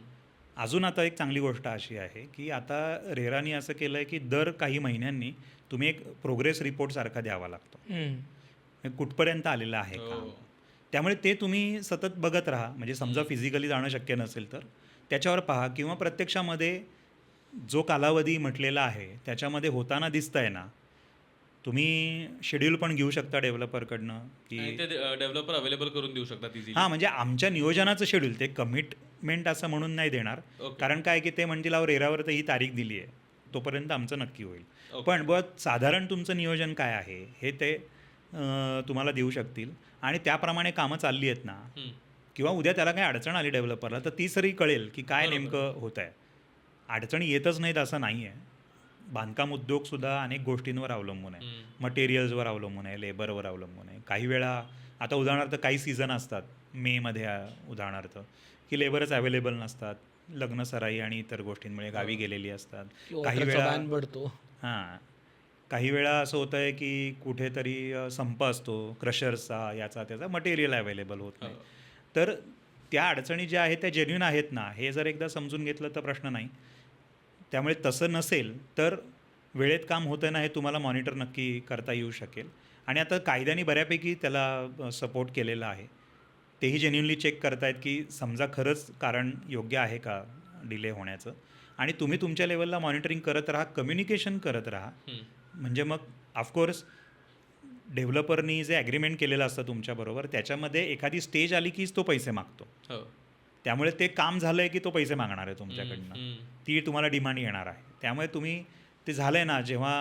अजून आता एक चांगली गोष्ट अशी आहे की आता रेरानी असं केलं आहे की दर काही महिन्यांनी तुम्ही एक प्रोग्रेस रिपोर्ट सारखा द्यावा लागतो. म्हणजे कुठपर्यंत आलेलं आहे काम. हो. त्यामुळे ते तुम्ही सतत बघत राहा. म्हणजे समजा फिजिकली जाणं शक्य नसेल तर त्याच्यावर पहा किंवा प्रत्यक्षामध्ये जो कालावधी म्हटलेला आहे त्याच्यामध्ये होताना दिसतंय ना, तुम्ही शेड्यूल पण घेऊ शकता डेव्हलपरकडनं की आणि ते डेव्हलपर अवेलेबल करून देऊ शकतात इझिली. हां, म्हणजे आमच्या नियोजनाचं शेड्यूल ते कमिटमेंट असं म्हणून नाही देणार. ओके. कारण काय की ते म्हणतील अहो रेरावर तर ही तारीख दिली आहे, तोपर्यंत आमचं नक्की होईल. ओके. पण बुवा साधारण तुमचं नियोजन काय आहे हे ते तुम्हाला देऊ शकतील आणि त्याप्रमाणे कामं चालली आहेत ना हम्म. किंवा उद्या त्याला काही अडचण आली डेव्हलपरला तर ती सरी कळेल की काय बरोबर. नेमकं होत आहे. अडचणी येतच नाहीत असं नाही आहे. बांधकाम उद्योगसुद्धा अनेक गोष्टींवर अवलंबून आहे. हम्म. मटेरियल्सवर अवलंबून आहे, लेबरवर अवलंबून आहे. काही वेळा आता उदाहरणार्थ काही सीझन असतात मेमध्ये उदाहरणार्थ की लेबरच अवेलेबल नसतात. लग्न सराई आणि इतर गोष्टींमुळे गावी गेलेली असतात. काही वेळा पडतो. हां, काही वेळा असं होतं आहे की कुठेतरी संप असतो क्रशर्सचा याचा त्याचा मटेरियल अवेलेबल होत नाही. हो. तर त्या अडचणी ज्या आहेत त्या जेन्युइन आहेत ना हे जर एकदा समजून घेतलं तर प्रश्न नाही. त्यामुळे तसं नसेल तर वेळेत काम होतं ना हे तुम्हाला मॉनिटर नक्की करता येऊ शकेल. आणि आता कायद्याने बऱ्यापैकी त्याला सपोर्ट केलेला आहे. तेही जेन्युइनली चेक करतायत की समजा खरंच कारण योग्य आहे का डिले होण्याचं आणि तुम्ही तुमच्या लेवलला मॉनिटरिंग करत राहा, कम्युनिकेशन करत राहा. हम्म. म्हणजे मग ऑफकोर्स डेव्हलपरनी जे ॲग्रीमेंट केलेलं असतं तुमच्याबरोबर त्याच्यामध्ये एखादी स्टेज आली कीच तो पैसे मागतो. हो. त्यामुळे ते काम झालं आहे की तो पैसे मागणार आहे तुमच्याकडनं. हम्म. ती तुम्हाला डिमांड येणार आहे. त्यामुळे तुम्ही ते झालं आहे ना जेव्हा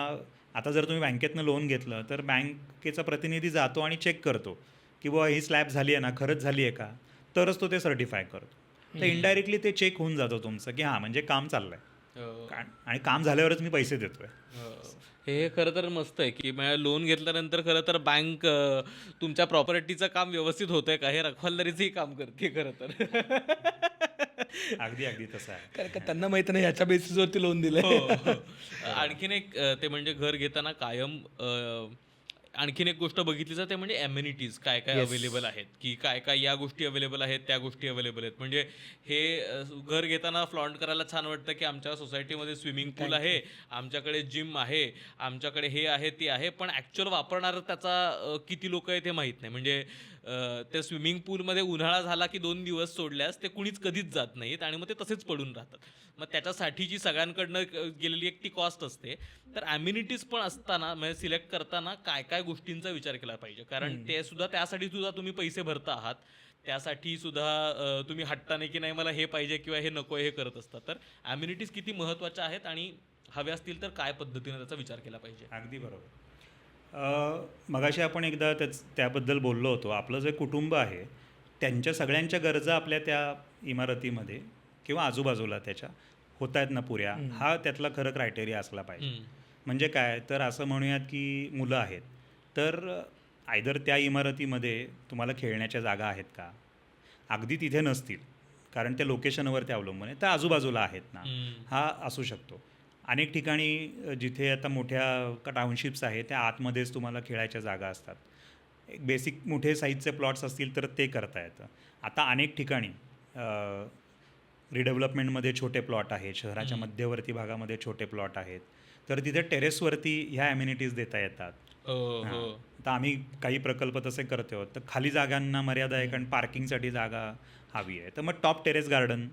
आता जर तुम्ही बँकेतनं लोन घेतलं तर बँकेचा प्रतिनिधी जातो आणि चेक करतो की बुवा ही स्लॅब झाली आहे ना, खरंच झाली आहे का, तरच तो ते सर्टिफाय करतो. तर इनडायरेक्टली ते चेक होऊन जातं तुमचं की हां म्हणजे काम चाललं आहे हो. आणि काम झाल्यावरच मी पैसे देतो आहे. हो. हे खरं तर मस्त आहे की लोन घेतल्यानंतर खरं तर बँक तुमच्या प्रॉपर्टीचं काम व्यवस्थित होतंय का हे रखवालदारीचंही काम करते खरं तर. अगदी अगदी तसं आहे. कारण का त्यांना माहिती नाही ह्याच्या बेसिसवरती लोन दिलंय. हो, हो. आणखीन एक ते म्हणजे घर घेताना कायम आणखीन एक गोष्ट बघितली जाते म्हणजे ॲम्युनिटीज काय काय अवेलेबल आहेत की काय काय या गोष्टी अवेलेबल आहेत त्या गोष्टी अवेलेबल आहेत. म्हणजे हे घर घेताना फ्लॉन्ट करायला छान वाटतं की आमच्या सोसायटीमध्ये स्विमिंग पूल आहे, आमच्याकडे जिम आहे, आमच्याकडे हे आहे ते आहे. पण ॲक्च्युअल वापरणारं त्याचा किती लोक आहे ते माहीत नाही. म्हणजे त्या स्विमिंग पूलमध्ये उन्हाळा झाला की 2 दिवस सोडल्यास ते कुणीच कधीच जात नाहीत आणि मग ते तसेच पडून राहतात. मग त्याच्यासाठीची सगळ्यांकडनं गेलेली एक ती कॉस्ट असते. तर ॲम्युनिटीज पण असताना म्हणजे सिलेक्ट करताना काय काय गोष्टींचा विचार केला पाहिजे. कारण ते सुद्धा त्यासाठी सुद्धा तुम्ही पैसे भरता आहात. त्यासाठी सुद्धा तुम्ही हट्टाने की नाही मला हे पाहिजे किंवा हे नको हे करत असतात. तर ॲम्युनिटीज किती महत्त्वाच्या आहेत आणि हव्या असतील तर काय पद्धतीने त्याचा विचार केला पाहिजे. अगदी बरोबर. मगाशी आपण एकदा त्याबद्दल बोललो होतो. आपलं जे कुटुंब आहे त्यांच्या सगळ्यांच्या गरजा आपल्या त्या इमारतीमध्ये किंवा आजूबाजूला त्याच्या होत आहेत ना पुऱ्या, हा त्यातला खरं क्रायटेरिया असला पाहिजे. हम्म. म्हणजे काय तर असं म्हणूयात की मुलं आहेत तर आयदर त्या इमारतीमध्ये तुम्हाला खेळण्याच्या जागा आहेत का, अगदी तिथे नसतील कारण त्या लोकेशनवर ते अवलंबून आहे तर आजूबाजूला आहेत ना, हम्म. हा असू शकतो. अनेक ठिकाणी जिथे आता मोठ्या टाउनशिप्स आहेत त्या आतमध्येच तुम्हाला खेळायच्या जागा असतात. एक बेसिक मोठे साईजचे प्लॉट्स असतील तर ते करता येतं. आता अनेक ठिकाणी रिडेव्हलपमेंटमध्ये छोटे प्लॉट आहेत, शहराच्या मध्यवर्ती भागामध्ये छोटे प्लॉट आहेत तर तिथे टेरेसवरती ह्या ॲम्युनिटीज देता येतात. हो, हो. आता आम्ही काही प्रकल्प तसे करतो आहोत तर खाली जागांना मर्यादा आहे कारण पार्किंगसाठी जागा हवी आहे. तर मग टॉप टेरेस गार्डन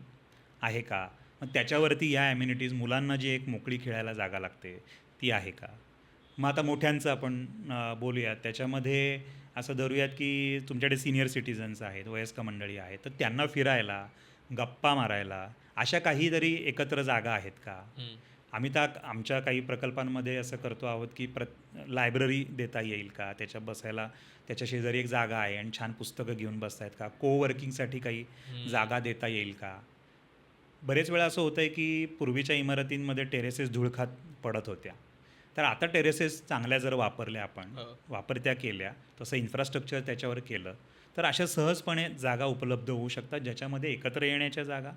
आहे का, मग त्याच्यावरती ह्या ॲम्युनिटीज मुलांना जी एक मोकळी खेळायला जागा लागते ती आहे का. मग आता मोठ्यांचं आपण बोलूयात त्याच्यामध्ये असं धरूयात की तुमच्याकडे सिनियर सिटीजन्स आहेत, वयस्क मंडळी आहेत तर त्यांना फिरायला गप्पा मारायला अशा काहीतरी एकत्र जागा आहेत का. हम्म. आम्ही तर आमच्या काही प्रकल्पांमध्ये असं करतो आहोत की लायब्ररी देता येईल का, त्याच्या बसायला त्याच्या शेजारी एक जागा आहे आणि छान पुस्तकं घेऊन बसता आहेत का, कोवर्किंगसाठी काही जागा देता येईल का. बरेच वेळा असं होतं आहे की पूर्वीच्या इमारतींमध्ये टेरेसेस धुळखात पडत होत्या तर आता टेरेसेस चांगल्या जर वापरल्या आपण हो. वापरत्या केल्या तसं इन्फ्रास्ट्रक्चर त्याच्यावर केलं तर अशा सहजपणे जागा उपलब्ध होऊ शकतात ज्याच्यामध्ये एकत्र येण्याच्या जागा,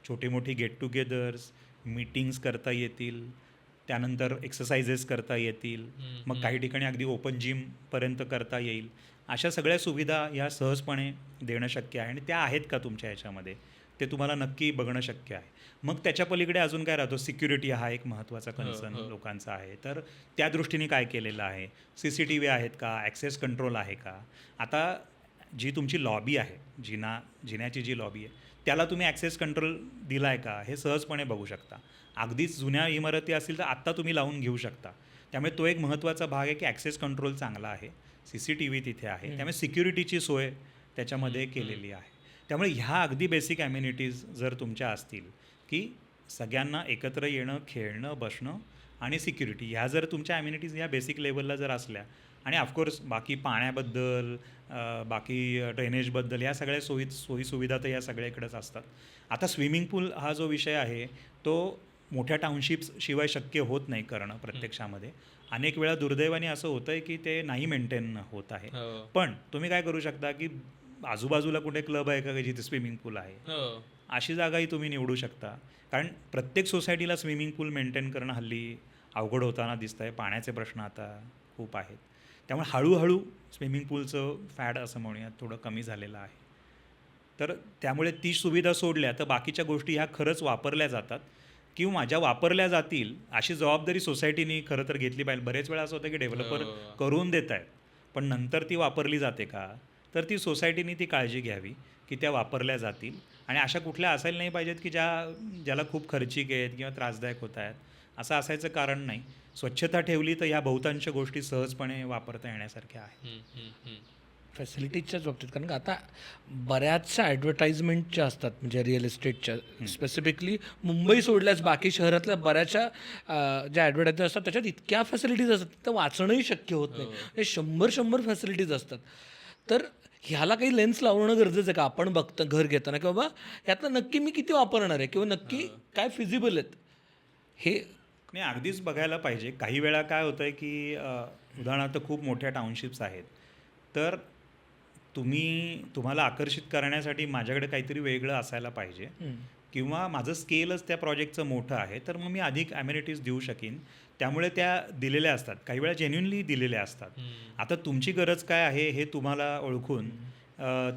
छोटी मोठी गेट टुगेदर्स, मीटिंग्स करता येतील, त्यानंतर एक्सरसाइजेस करता येतील, मग काही ठिकाणी अगदी ओपन जिमपर्यंत करता येईल. अशा सगळ्या सुविधा ह्या सहजपणे देणं शक्य आहे आणि त्या आहेत का तुमच्या ह्याच्यामध्ये ते तुम्हाला नक्की बघणं शक्य आहे. मग त्याच्या पलीकडे अजून काय राहतो, सिक्युरिटी हा एक महत्त्वाचा कन्सर्न लोकांचा आहे. तर त्या दृष्टीने काय केलेलं आहे, CCTV आहेत का, ॲक्सेस कंट्रोल आहे का. आता जी तुमची लॉबी आहे, जिन्याची जी लॉबी आहे त्याला तुम्ही ॲक्सेस कंट्रोल दिला आहे का हे सहजपणे बघू शकता. अगदीच जुन्या इमारती असतील तर आत्ता तुम्ही लावून घेऊ शकता. त्यामुळे तो एक महत्त्वाचा भाग आहे की ॲक्सेस कंट्रोल चांगला आहे, CCTV तिथे आहे, त्यामुळे सिक्युरिटीची सोय त्याच्यामध्ये केलेली आहे. त्यामुळे ह्या अगदी बेसिक ॲम्युनिटीज जर तुमच्या असतील की सगळ्यांना एकत्र येणं, खेळणं, बसणं आणि सिक्युरिटी, ह्या जर तुमच्या ॲम्युनिटीज ह्या बेसिक लेवलला जर असल्या आणि ऑफकोर्स बाकी पाण्याबद्दल, बाकी ड्रेनेजबद्दल ह्या सगळ्या सोयीसुविधा तर या सगळ्याकडेच असतात. आता स्विमिंग पूल हा जो विषय आहे तो मोठ्या टाउनशिप्स शिवाय शक्य होत नाही करणं प्रत्यक्षामध्ये. अनेक वेळा दुर्दैवाने असं होतं आहे की ते नाही मेंटेन होत आहे. पण तुम्ही काय करू शकता की आजूबाजूला कुठे क्लब आहे का जिथे स्विमिंग पूल आहे, अशी जागाही तुम्ही निवडू शकता. कारण प्रत्येक सोसायटीला स्विमिंग पूल मेंटेन करणं हल्ली अवघड होताना दिसतं आहे. पाण्याचे प्रश्न आता खूप आहेत. त्यामुळे हळूहळू स्विमिंग पूलचं फॅड असं म्हणूयात थोडं कमी झालेलं आहे. तर त्यामुळे ती सुविधा सोडल्या तर बाकीच्या गोष्टी ह्या खरंच वापरल्या जातात किंवा ज्या वापरल्या जातील अशी जबाबदारी सोसायटीनी खरं तर घेतली पाहिजे. बरेच वेळा असं होतं की डेव्हलपर करून देत आहेत पण नंतर ती वापरली जाते का, तर ती सोसायटीनी ती काळजी घ्यावी की त्या वापरल्या जातील. आणि अशा कुठल्या असायला नाही पाहिजेत की ज्याला खूप खर्चिक आहेत किंवा त्रासदायक होत आहेत. असं असायचं कारण नाही. स्वच्छता ठेवली तर ह्या बहुतांश गोष्टी सहजपणे वापरता येण्यासारख्या आहेत. फॅसिलिटीजच्याच बाबतीत, कारण का आता बऱ्याचशा ॲडव्हर्टाइजमेंटच्या असतात म्हणजे रिअल इस्टेटच्या, स्पेसिफिकली मुंबई सोडल्यास बाकी शहरातल्या बऱ्याचशा ज्या ॲडव्हर्टाईज असतात त्याच्यात इतक्या फॅसिलिटीज असतात तर वाचणंही शक्य होत नाही. हे 100 फॅसिलिटीज असतात. तर ह्याला काही लेन्स लावणं गरजेचं आहे का आपण बघतं घर घेताना की बाबा ह्यातलं नक्की मी किती वापरणार आहे किंवा नक्की काय फिजिबल आहेत हे. नाही, अगदीच बघायला पाहिजे. काही वेळा काय होतं आहे की उदाहरणार्थ खूप मोठ्या टाउनशिप्स आहेत तर तुम्हाला आकर्षित करण्यासाठी माझ्याकडे काहीतरी वेगळं असायला पाहिजे किंवा माझं स्केलच त्या प्रोजेक्टचं मोठं आहे तर मग मी अधिक ॲम्युनिटीज देऊ शकीन. त्यामुळे त्या दिलेल्या असतात, काही वेळा जेन्युनली दिलेल्या असतात. आता तुमची गरज काय आहे हे तुम्हाला ओळखून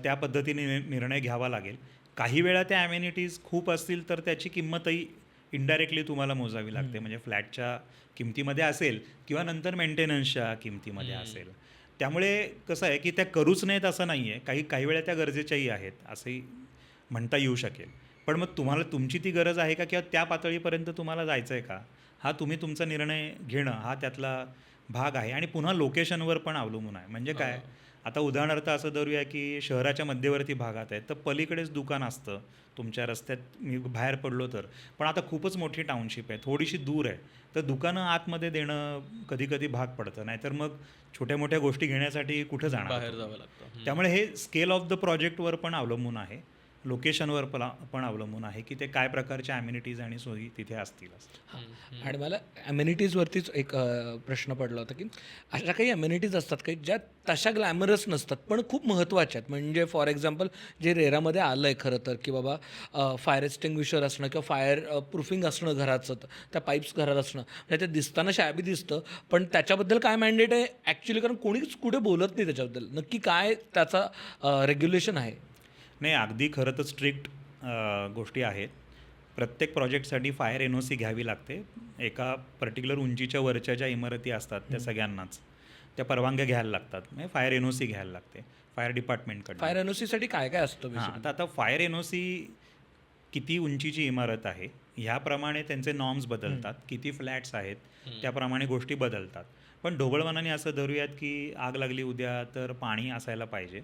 त्या पद्धतीने निर्णय घ्यावा लागेल. काही वेळा त्या ॲम्युनिटीज खूप असतील तर त्याची किंमतही इनडायरेक्टली तुम्हाला मोजावी लागते. म्हणजे फ्लॅटच्या किमतीमध्ये असेल किंवा नंतर मेंटेनन्सच्या किमतीमध्ये असेल. त्यामुळे कसं आहे की त्या करूच नाहीत असं नाही आहे. काही वेळा त्या गरजेच्याही आहेत असंही म्हणता येऊ शकेल. पण मग तुमची ती गरज आहे का किंवा त्या पातळीपर्यंत तुम्हाला जायचं आहे का, हा तुम्ही तुमचा निर्णय घेणं हा त्यातला भाग आहे. आणि पुन्हा लोकेशनवर पण अवलंबून आहे. म्हणजे काय, आता उदाहरणार्थ असं धरूया की शहराच्या मध्यवर्ती भागात आहे तर पलीकडेच दुकान असतं तुमच्या रस्त्यात, मी बाहेर पडलो तर. पण आता खूपच मोठी टाउनशिप आहे, थोडीशी दूर आहे, तर दुकानं आतमध्ये देणं कधी कधी भाग पडतं. नाहीतर मग छोट्या मोठ्या गोष्टी घेण्यासाठी कुठं जाणार, बाहेर जावं लागतं. त्यामुळे हे स्केल ऑफ द प्रोजेक्टवर पण अवलंबून आहे, लोकेशनवर पण अवलंबून आहे की ते काय प्रकारच्या ॲम्युनिटीज आणि सोयी तिथे असतील. आणि मला ॲम्युनिटीजवरतीच एक प्रश्न पडला होता की अशा काही ॲम्युनिटीज असतात काही ज्या तशा ग्लॅमरस नसतात पण खूप महत्त्वाच्या आहेत. म्हणजे फॉर एक्झाम्पल जे रेरामध्ये आलं आहे खरं तर की बाबा फायर एक्स्टिंग्विशर असणं किंवा फायर प्रूफिंग असणं घराचं, त्या पाईप्स घरात असणं, म्हणजे ते दिसताना शॅबी दिसतं पण त्याच्याबद्दल काय मॅन्डेट आहे ॲक्च्युली, कारण कोणीच कुठे बोलत नाही त्याच्याबद्दल. नक्की काय त्याचा रेग्युलेशन आहे? नाही, अगदी खरं तर स्ट्रिक्ट गोष्टी आहेत. प्रत्येक प्रोजेक्टसाठी फायर NOC घ्यावी लागते. एका पर्टिक्युलर उंचीच्या वरच्या ज्या इमारती असतात त्या सगळ्यांनाच त्या परवानग्या घ्यायला लागतात. म्हणजे फायर NOC घ्यायला लागते फायर डिपार्टमेंटकडे. फायर NOCसाठी काय काय असतं? हां, आता फायर NOC किती उंचीची इमारत आहे ह्याप्रमाणे त्यांचे नॉर्म्स बदलतात. किती फ्लॅट्स आहेत त्याप्रमाणे गोष्टी बदलतात. पण ढोबळमानाने असं धरूयात की आग लागली उद्या तर पाणी असायला पाहिजे,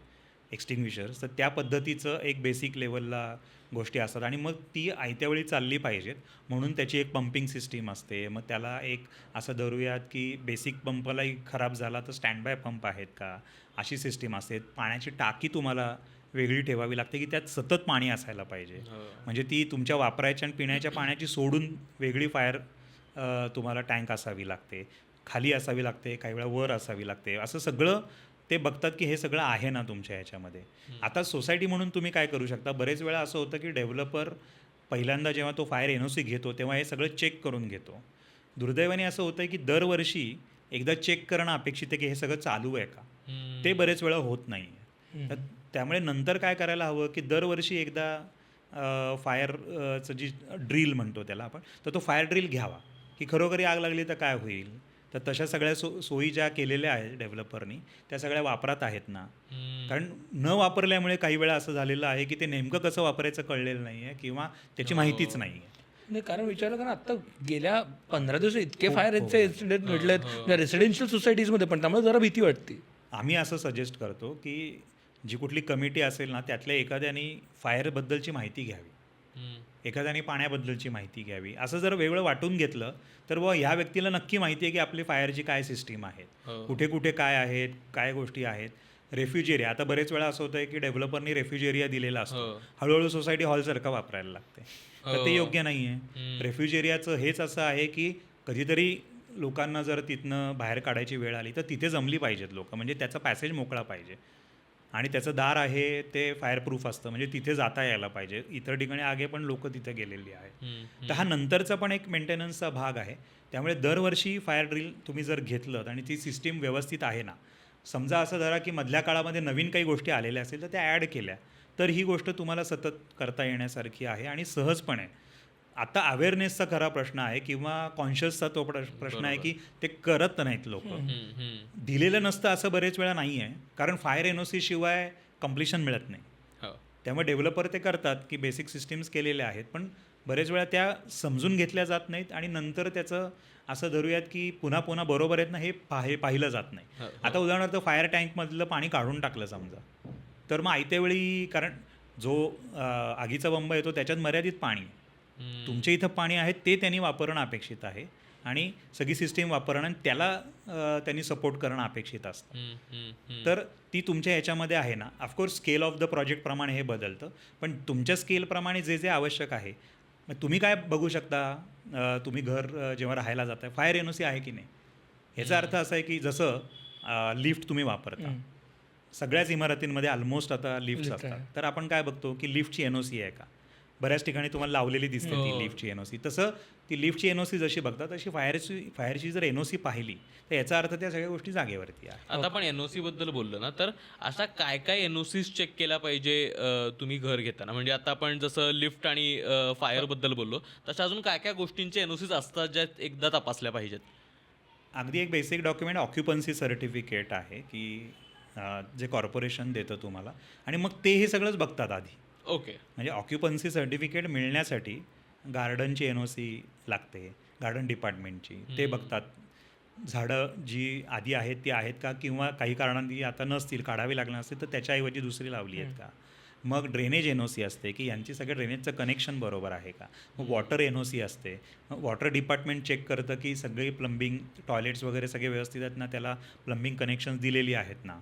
एक्स्टिंग्विशर्स, तर त्या पद्धतीचं एक बेसिक लेवलला गोष्टी असतात. आणि मग ती आयत्या वेळी चालली पाहिजेत म्हणून त्याची एक पंपिंग सिस्टीम असते. मग त्याला एक असं धरूयात की बेसिक पंपलाही खराब झाला तर स्टँड बाय पंप आहेत का, अशी सिस्टीम असते. पाण्याची टाकी तुम्हाला वेगळी ठेवावी लागते की त्यात सतत पाणी असायला पाहिजे. म्हणजे ती तुमच्या वापरायच्या आणि पिण्याच्या पाण्याची सोडून वेगळी फायर तुम्हाला टँक असावी लागते, खाली असावी लागते, काही वेळा वर असावी लागते. असं सगळं ते बघतात की हे सगळं आहे ना तुमच्या ह्याच्यामध्ये. आता सोसायटी म्हणून तुम्ही काय करू शकता, बरेच वेळा असं होतं की डेव्हलपर पहिल्यांदा जेव्हा तो फायर NOC घेतो तेव्हा हे सगळं चेक करून घेतो. दुर्दैवाने असं होतं की दरवर्षी एकदा चेक करणं अपेक्षित आहे की हे सगळं चालू आहे का, ते बरेच वेळा होत नाही आहे. तर त्यामुळे नंतर काय करायला हवं की दरवर्षी एकदा फायरचं जी ड्रिल म्हणतो त्याला आपण, तर तो फायर ड्रिल घ्यावा की खरोखरी आग लागली तर काय होईल. तर तशा सगळ्या सोयी ज्या केलेल्या आहेत डेव्हलपरनी त्या सगळ्या वापरात आहेत ना. कारण न वापरल्यामुळे काही वेळा असं झालेलं आहे की ते नेमकं कसं वापरायचं कळलेलं नाही आहे किंवा त्याची माहितीच नाही आहे. नाही, कारण विचारलं कारण आता गेल्या 15 दिवस इतके फायरचे इन्सिडेंट घडलेत रेसिडेन्शियल सोसायटीजमध्ये पण, त्यामुळे जरा भीती वाटते. आम्ही असं सजेस्ट करतो की जी कुठली कमिटी असेल ना त्यातल्या एखाद्याने फायरबद्दलची माहिती घ्यावी, एखाद्याने पाण्याबद्दलची माहिती घ्यावी. असं जर वेगळं वाटून घेतलं तर ह्या व्यक्तीला नक्की माहिती आहे की आपली फायरची काय सिस्टीम आहेत, कुठे कुठे काय आहेत, काय गोष्टी आहेत. रेफ्युज एरिया, आता बरेच वेळा असं होतं की डेव्हलपरनी रेफ्युज एरिया दिलेला असतो, हळूहळू सोसायटी हॉलसारखं वापरायला लागते, तर ते योग्य नाही आहे. रेफ्युज एरियाचं हेच असं आहे की कधीतरी लोकांना जर तिथनं बाहेर काढायची वेळ आली तर तिथे जमली पाहिजेत लोक, म्हणजे त्याचा पॅसेज मोकळा पाहिजे आणि त्याचं दार आहे ते फायरप्रूफ असतं, म्हणजे तिथे जाता यायला पाहिजे. इतर ठिकाणी आगे पण लोक तिथे गेलेली आहेत. तर हा नंतरचा पण एक मेंटेनन्सचा भाग आहे. त्यामुळे दरवर्षी फायर ड्रिल तुम्ही जर घेतलं आणि ती सिस्टीम व्यवस्थित आहे ना, समजा असं धरा की मधल्या काळामध्ये नवीन काही गोष्टी आलेल्या असतील तर त्या ॲड केल्या तर ही गोष्ट तुम्हाला सतत करता येण्यासारखी आहे आणि सहजपणे. आता अवेअरनेसचा खरा प्रश्न आहे किंवा कॉन्शियसचा तो प्रश्न आहे की ते करत नाहीत लोक. दिलेलं नसतं असं बरेच वेळा नाही आहे, कारण फायर NOC शिवाय कम्प्लिशन मिळत नाही. त्यामुळे डेव्हलपर ते करतात की बेसिक सिस्टीम्स केलेल्या आहेत, पण बरेच वेळा त्या समजून घेतल्या जात नाहीत आणि नंतर त्याचं असं धरूयात की पुन्हा पुन्हा बरोबर आहेत ना हे पाहिलं जात नाही. आता उदाहरणार्थ फायर टँकमधलं पाणी काढून टाकलं समजा, तर मग आयत्या वेळी, कारण जो आगीचा बंब येतो त्याच्यात मर्यादित पाणी, तुमच्या इथं पाणी आहे ते त्यांनी वापरणं अपेक्षित आहे आणि सगळी सिस्टीम वापरणं आणि त्याला त्यांनी सपोर्ट करणं अपेक्षित असतं. तर ती तुमच्या ह्याच्यामध्ये आहे ना. ऑफकोर्स स्केल ऑफ द प्रोजेक्टप्रमाणे हे बदलतं, पण तुमच्या स्केलप्रमाणे जे जे आवश्यक आहे. मग तुम्ही काय बघू शकता, तुम्ही घर जेव्हा राहायला जाताय फायर NOC आहे की नाही, ह्याचा अर्थ असा आहे की जसं लिफ्ट तुम्ही वापरता, सगळ्याच इमारतींमध्ये ऑलमोस्ट आता लिफ्ट्स असतात, तर आपण काय बघतो की लिफ्टची NOC आहे का. बऱ्याच ठिकाणी तुम्हाला लावलेली दिसते ती लिफ्टची NOC. तसं ती लिफ्टची NOC जशी बघता तशी फायरची जर NOC पाहिली तर याचा अर्थ त्या सगळ्या गोष्टी जागेवरती आहे. आता आपण NOC बद्दल बोललो ना, तर अशा काय काय NOCs चेक केला पाहिजे तुम्ही घर घेताना. म्हणजे आता आपण जसं लिफ्ट आणि फायर बद्दल बोललो, तशा अजून काय काय गोष्टींचे NOCs असतात ज्या एकदा तपासल्या पाहिजेत. अगदी एक बेसिक डॉक्युमेंट ऑक्युपन्सी सर्टिफिकेट आहे की जे कॉर्पोरेशन देतं तुम्हाला, आणि मग ते हे सगळंच बघतात आधी. ओके. म्हणजे ऑक्युपन्सी सर्टिफिकेट मिळण्यासाठी गार्डनची NOC लागते, गार्डन डिपार्टमेंटची, ते बघतात. झाडं जी आधी आहेत ती आहेत का, किंवा काही कारणांनी आता नसतील, काढावी लागणार असतील तर त्याच्याऐवजी दुसरी लावली आहेत का. मग ड्रेनेज NOC असते की यांची सगळं ड्रेनेजचं कनेक्शन बरोबर आहे का. मग वॉटर NOC असते, मग वॉटर डिपार्टमेंट चेक करतं की सगळी प्लंबिंग, टॉयलेट्स वगैरे सगळे व्यवस्थित आहेत ना, त्याला प्लंबिंग कनेक्शन्स दिलेली आहेत ना.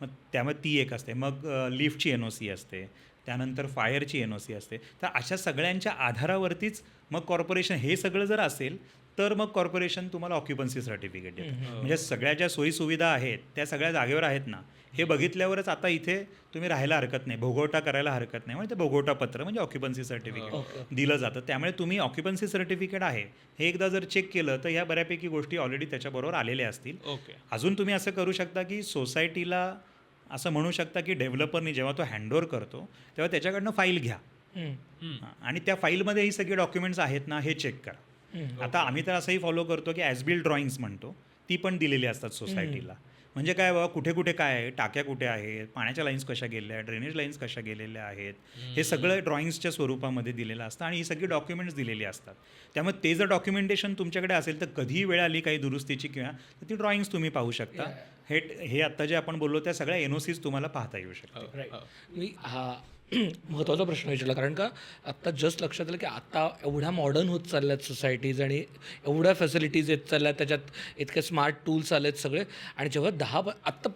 मग त्यामुळे ती एक असते. मग लिफ्टची NOC असते, त्यानंतर फायरची NOC असते. तर अशा सगळ्यांच्या आधारावरतीच मग कॉर्पोरेशन, हे सगळं जर असेल तर मग कॉर्पोरेशन तुम्हाला ऑक्युपन्सी सर्टिफिकेट देतं. म्हणजे सगळ्या ज्या सोयीसुविधा आहेत त्या सगळ्या जागेवर आहेत ना, हे बघितल्यावरच आता इथे तुम्ही राहायला हरकत नाही, भोगवटा करायला हरकत नाही, म्हणजे ते भोगवटा पत्र म्हणजे ऑक्युपन्सी सर्टिफिकेट दिलं जातं. त्यामुळे तुम्ही ऑक्युपन्सी सर्टिफिकेट आहे हे एकदा जर चेक केलं तर ह्या बऱ्यापैकी गोष्टी ऑलरेडी त्याच्याबरोबर आलेल्या असतील. ओके. अजून तुम्ही असं करू शकता की सोसायटीला असं म्हणू शकता की डेव्हलपरनी जेव्हा तो हँडओव्हर करतो तेव्हा त्याच्याकडनं फाईल घ्या आणि त्या फाईलमध्ये ही सगळी डॉक्युमेंट्स आहेत ना हे चेक करा. आता आम्ही तर असंही फॉलो करतो की ॲज बिल्ड ड्रॉइंग्स म्हणतो, ती पण दिलेली असतात सोसायटीला. म्हणजे काय बाबा, कुठे कुठे काय आहे, टाक्या कुठे आहेत, पाण्याच्या लाईन्स कशा गेल्या आहेत, ड्रेनेज लाईन्स कशा गेलेल्या आहेत, हे सगळं ड्रॉइंग्सच्या स्वरूपामध्ये दिलेलं असतं आणि ही सगळी डॉक्युमेंट्स दिलेली असतात. त्यामुळे ते जर डॉक्युमेंटेशन तुमच्याकडे असेल तर कधीही वेळ आली काही दुरुस्तीची किंवा तर ती ड्रॉइंग्स तुम्ही पाहू शकता. हे आत्ता जे आपण बोललो त्या सगळ्या NOCs तुम्हाला पाहता येऊ शकतात. राईट. मी हा महत्त्वाचा प्रश्न विचारला, कारण का आत्ता जस्ट लक्षात आलं की आता एवढ्या मॉडर्न होत चालल्यात सोसायटीज आणि एवढ्या फॅसिलिटीज येत चालल्यात, त्याच्यात इतके स्मार्ट टूल्स आलेत सगळे. आणि जेव्हा आत्ता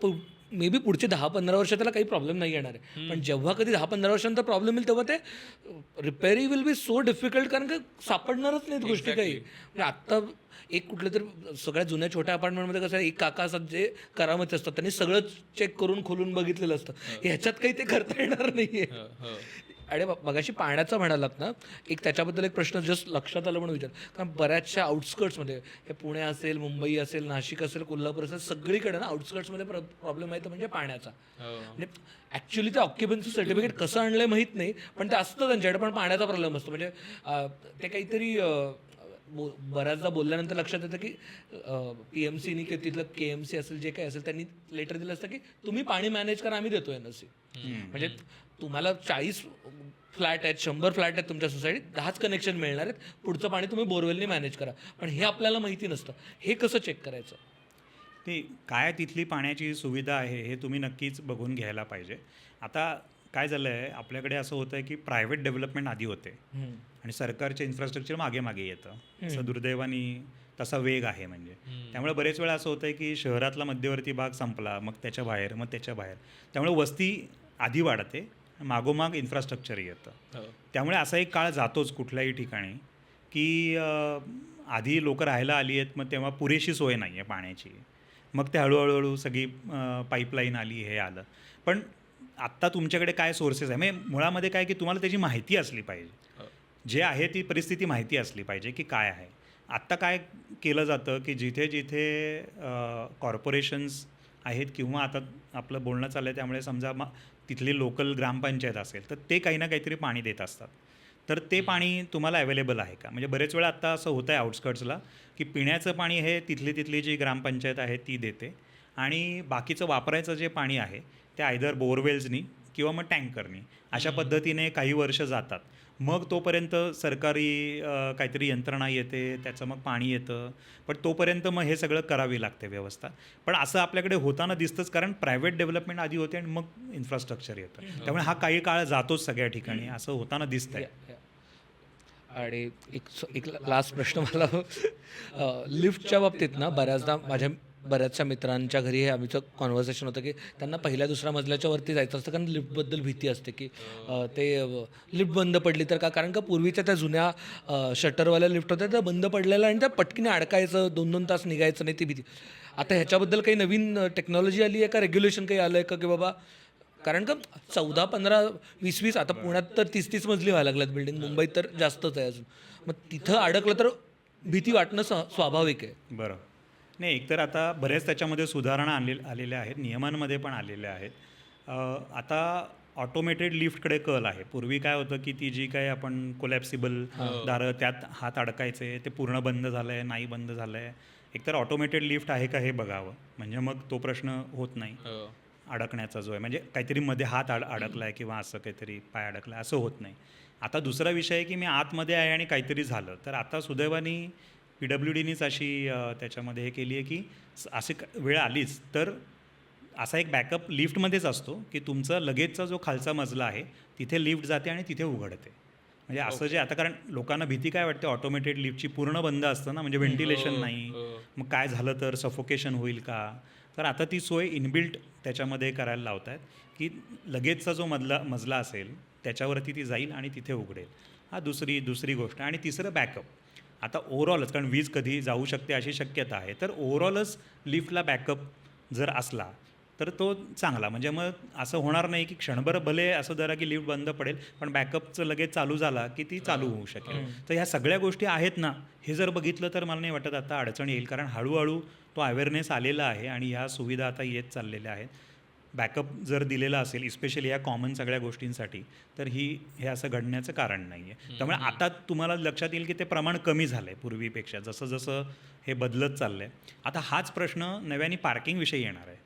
मे बी पुढचे 10-15 वर्ष त्याला काही प्रॉब्लेम नाही येणार आहे. पण जेव्हा कधी 10-15 वर्षांनंतर प्रॉब्लेम येईल तेव्हा ते रिपेअरी विल बी सो डिफिकल्ट, कारण का सापडणारच नाहीत गोष्टी काही. म्हणजे आत्ता एक कुठलं तर सगळ्यात जुन्या छोट्या अपार्टमेंटमध्ये कसं आहे, एक काका असतात जे करामती असतात, त्यांनी सगळं चेक करून खोलून बघितलेलं असतं. ह्याच्यात काही ते करता येणार नाही आहे. आणि मगाशी पाण्याचा म्हणालात ना, एक त्याच्याबद्दल एक प्रश्न जस्ट लक्षात आलं म्हणून विचार. कारण बऱ्याचशा आउटस्कर्ट्समध्ये हे पुणे असेल, मुंबई असेल, नाशिक असेल, कोल्हापूर असेल, सगळीकडे ना आउटस्कर्ट्समध्ये प्रॉब्लेम आहे तो म्हणजे पाण्याचा. म्हणजे ॲक्च्युली ते ऑक्युपन्सी सर्टिफिकेट कसं आणलं माहीत नाही, पण ते असतं त्यांच्याकडे, पण पाण्याचा प्रॉब्लेम असतो. म्हणजे ते काहीतरी बऱ्याचदा बोलल्यानंतर लक्षात येतं की PMCनी किंवा तिथलं KMC असेल, जे काही असेल, त्यांनी लेटर दिलं असतं की तुम्ही पाणी मॅनेज करा, आम्ही देतो NOC. म्हणजे तुम्हाला 40 फ्लॅट आहेत, 100 फ्लॅट आहेत तुमच्या सोसायटीत, 10च कनेक्शन मिळणार आहेत, पुढचं पाणी तुम्ही बोरवेलनी मॅनेज करा. पण हे आपल्याला माहिती नसतं. हे कसं चेक करायचं? ते काय तिथली पाण्याची सुविधा आहे हे तुम्ही नक्कीच बघून घ्यायला पाहिजे. आता काय झालं आहे, आपल्याकडे असं होतं आहे की प्रायव्हेट डेव्हलपमेंट आधी होते आणि सरकारचे इन्फ्रास्ट्रक्चर मागे मागे येतं. असं दुर्दैवाने तसा वेग आहे. म्हणजे त्यामुळे बरेच वेळा असं होतं आहे की शहरातला मध्यवर्ती भाग संपला, मग त्याच्या बाहेर, मग त्याच्या बाहेर, त्यामुळे वस्ती आधी वाढते, मागोमाग इन्फ्रास्ट्रक्चर येतं. त्यामुळे असा एक काळ जातोच कुठल्याही ठिकाणी की आधी लोक राहायला आली आहेत, मग तेव्हा पुरेशी सोय नाही आहे पाण्याची, मग ते हळूहळू सगळी पाईपलाईन आली, हे आलं. पण आत्ता तुमच्याकडे काय सोर्सेस आहे, म्हणजे मुळामध्ये काय की तुम्हाला त्याची माहिती असली पाहिजे, जे आहे ती परिस्थिती माहिती असली पाहिजे की काय आहे. आत्ता काय केलं जातं की जिथे जिथे कॉर्पोरेशन्स आहेत किंवा आता आपलं बोलणं चाललं आहे त्यामुळे समजा तिथली लोकल ग्रामपंचायत असेल तर ते काही ना काहीतरी पाणी देत असतात. तर ते पाणी तुम्हाला अवेलेबल आहे का? म्हणजे बरेच वेळा आत्ता असं होतं आहे आउटस्कर्ट्सला की पिण्याचं पाणी हे तिथली जी ग्रामपंचायत आहे ती देते आणि बाकीचं वापरायचं जे पाणी आहे ते आयदर बोरवेल्सनी किंवा मग टँकरनी अशा पद्धतीने काही वर्ष जातात. मग तोपर्यंत सरकारी काहीतरी यंत्रणा येते, त्याचं मग पाणी येतं, पण तोपर्यंत मग हे सगळं करावी लागते व्यवस्था. पण असं आपल्याकडे होताना दिसतंच, कारण प्रायव्हेट डेव्हलपमेंट आधी होते आणि मग इन्फ्रास्ट्रक्चर येतं. त्यामुळे हा काही काळ जातोच सगळ्या ठिकाणी, असं होताना दिसतंय. आणि एक लास्ट प्रश्न मला लिफ्टच्या बाबतीत ना, बऱ्याचदा बऱ्याचशा मित्रांच्या घरी हे आमचं कॉन्व्हर्सेशन होतं की त्यांना पहिल्या दुसऱ्या मजल्याच्या वरती जायचं असतं, कारण लिफ्टबद्दल भीती असते की ते लिफ्ट बंद पडली तर का, कारण का पूर्वीच्या त्या जुन्या शटरवाल्या लिफ्ट होत्या त्या बंद पडलेल्या आणि त्या पटकीने अडकायचं, 2-2 तास निघायचं नाही, ती भीती. आता ह्याच्याबद्दल काही नवीन टेक्नॉलॉजी आली आहे का, रेग्युलेशन काही आलं आहे का की बाबा, कारण का 14, 15, 20, 20 आता पुण्यात तर 30 मजली व्हायला लागल्यात बिल्डिंग, मुंबईत तर जास्तच आहे अजून. मग तिथं अडकलं तर भीती वाटणं स्वाभाविक आहे. बरं. नाही, एकतर आता बऱ्याच त्याच्यामध्ये सुधारणा आलेल्या आहेत, नियमांमध्ये पण आलेल्या आहेत. आता ऑटोमेटेड लिफ्टकडे कल आहे. पूर्वी काय होतं की ती जी काय आपण कोलॅप्सिबल दारं त्यात हात अडकायचे, ते पूर्ण बंद झालं आहे, नाही बंद झालं आहे. एकतर ऑटोमेटेड लिफ्ट आहे का हे बघावं, म्हणजे मग तो प्रश्न होत नाही अडकण्याचा जो आहे, म्हणजे काहीतरी मध्ये हात अडकला आहे किंवा असं काहीतरी पाय अडकला आहे असं होत नाही. आता दुसरा विषय आहे की मी आतमध्ये आहे आणि काहीतरी झालं तर आता सुदैवाने PWDनीच अशी त्याच्यामध्ये हे केली आहे की अशी वेळ आलीच तर असा एक बॅकअप लिफ्टमध्येच असतो की तुमचा लगेचचा जो खालचा मजला आहे तिथे लिफ्ट जाते आणि तिथे उघडते. म्हणजे असं जे आता, कारण लोकांना भीती काय वाटते ऑटोमेटेड लिफ्टची, पूर्ण बंद असतं ना, म्हणजे व्हेंटिलेशन नाही, मग काय झालं तर सफोकेशन होईल का. तर आता ती सोय इनबिल्ट त्याच्यामध्ये करायला लावत आहेत की लगेचचा जो मजला असेल त्याच्यावरती ती जाईल आणि तिथे उघडेल. हा दुसरी गोष्ट. आणि तिसरं बॅकअप. आता ओव्हरऑलच, कारण वीज कधी जाऊ शकते अशी शक्यता आहे, तर ओव्हरऑलच लिफ्टला बॅकअप जर असला तर तो चांगला. म्हणजे मग असं होणार नाही की क्षणभर भले असं जरा की लिफ्ट बंद पडेल पण बॅकअपचं लगेच चालू झाला की ती चालू होऊ शकेल. तर ह्या सगळ्या गोष्टी आहेत ना, हे जर बघितलं तर मला नाही वाटत आता अडचण येईल, कारण हळूहळू तो अवेअरनेस आलेला आहे आणि ह्या सुविधा आता येत चाललेल्या आहेत. बॅकअप जर दिलेला असेल इस्पेशली ह्या कॉमन सगळ्या गोष्टींसाठी तर हे असं घडण्याचं कारण नाही आहे. त्यामुळे आता तुम्हाला लक्षात येईल की ते प्रमाण कमी झालं आहे पूर्वीपेक्षा, जसं जसं हे बदलत चाललं आहे. आता हाच प्रश्न नव्याने पार्किंगविषयी येणार आहे.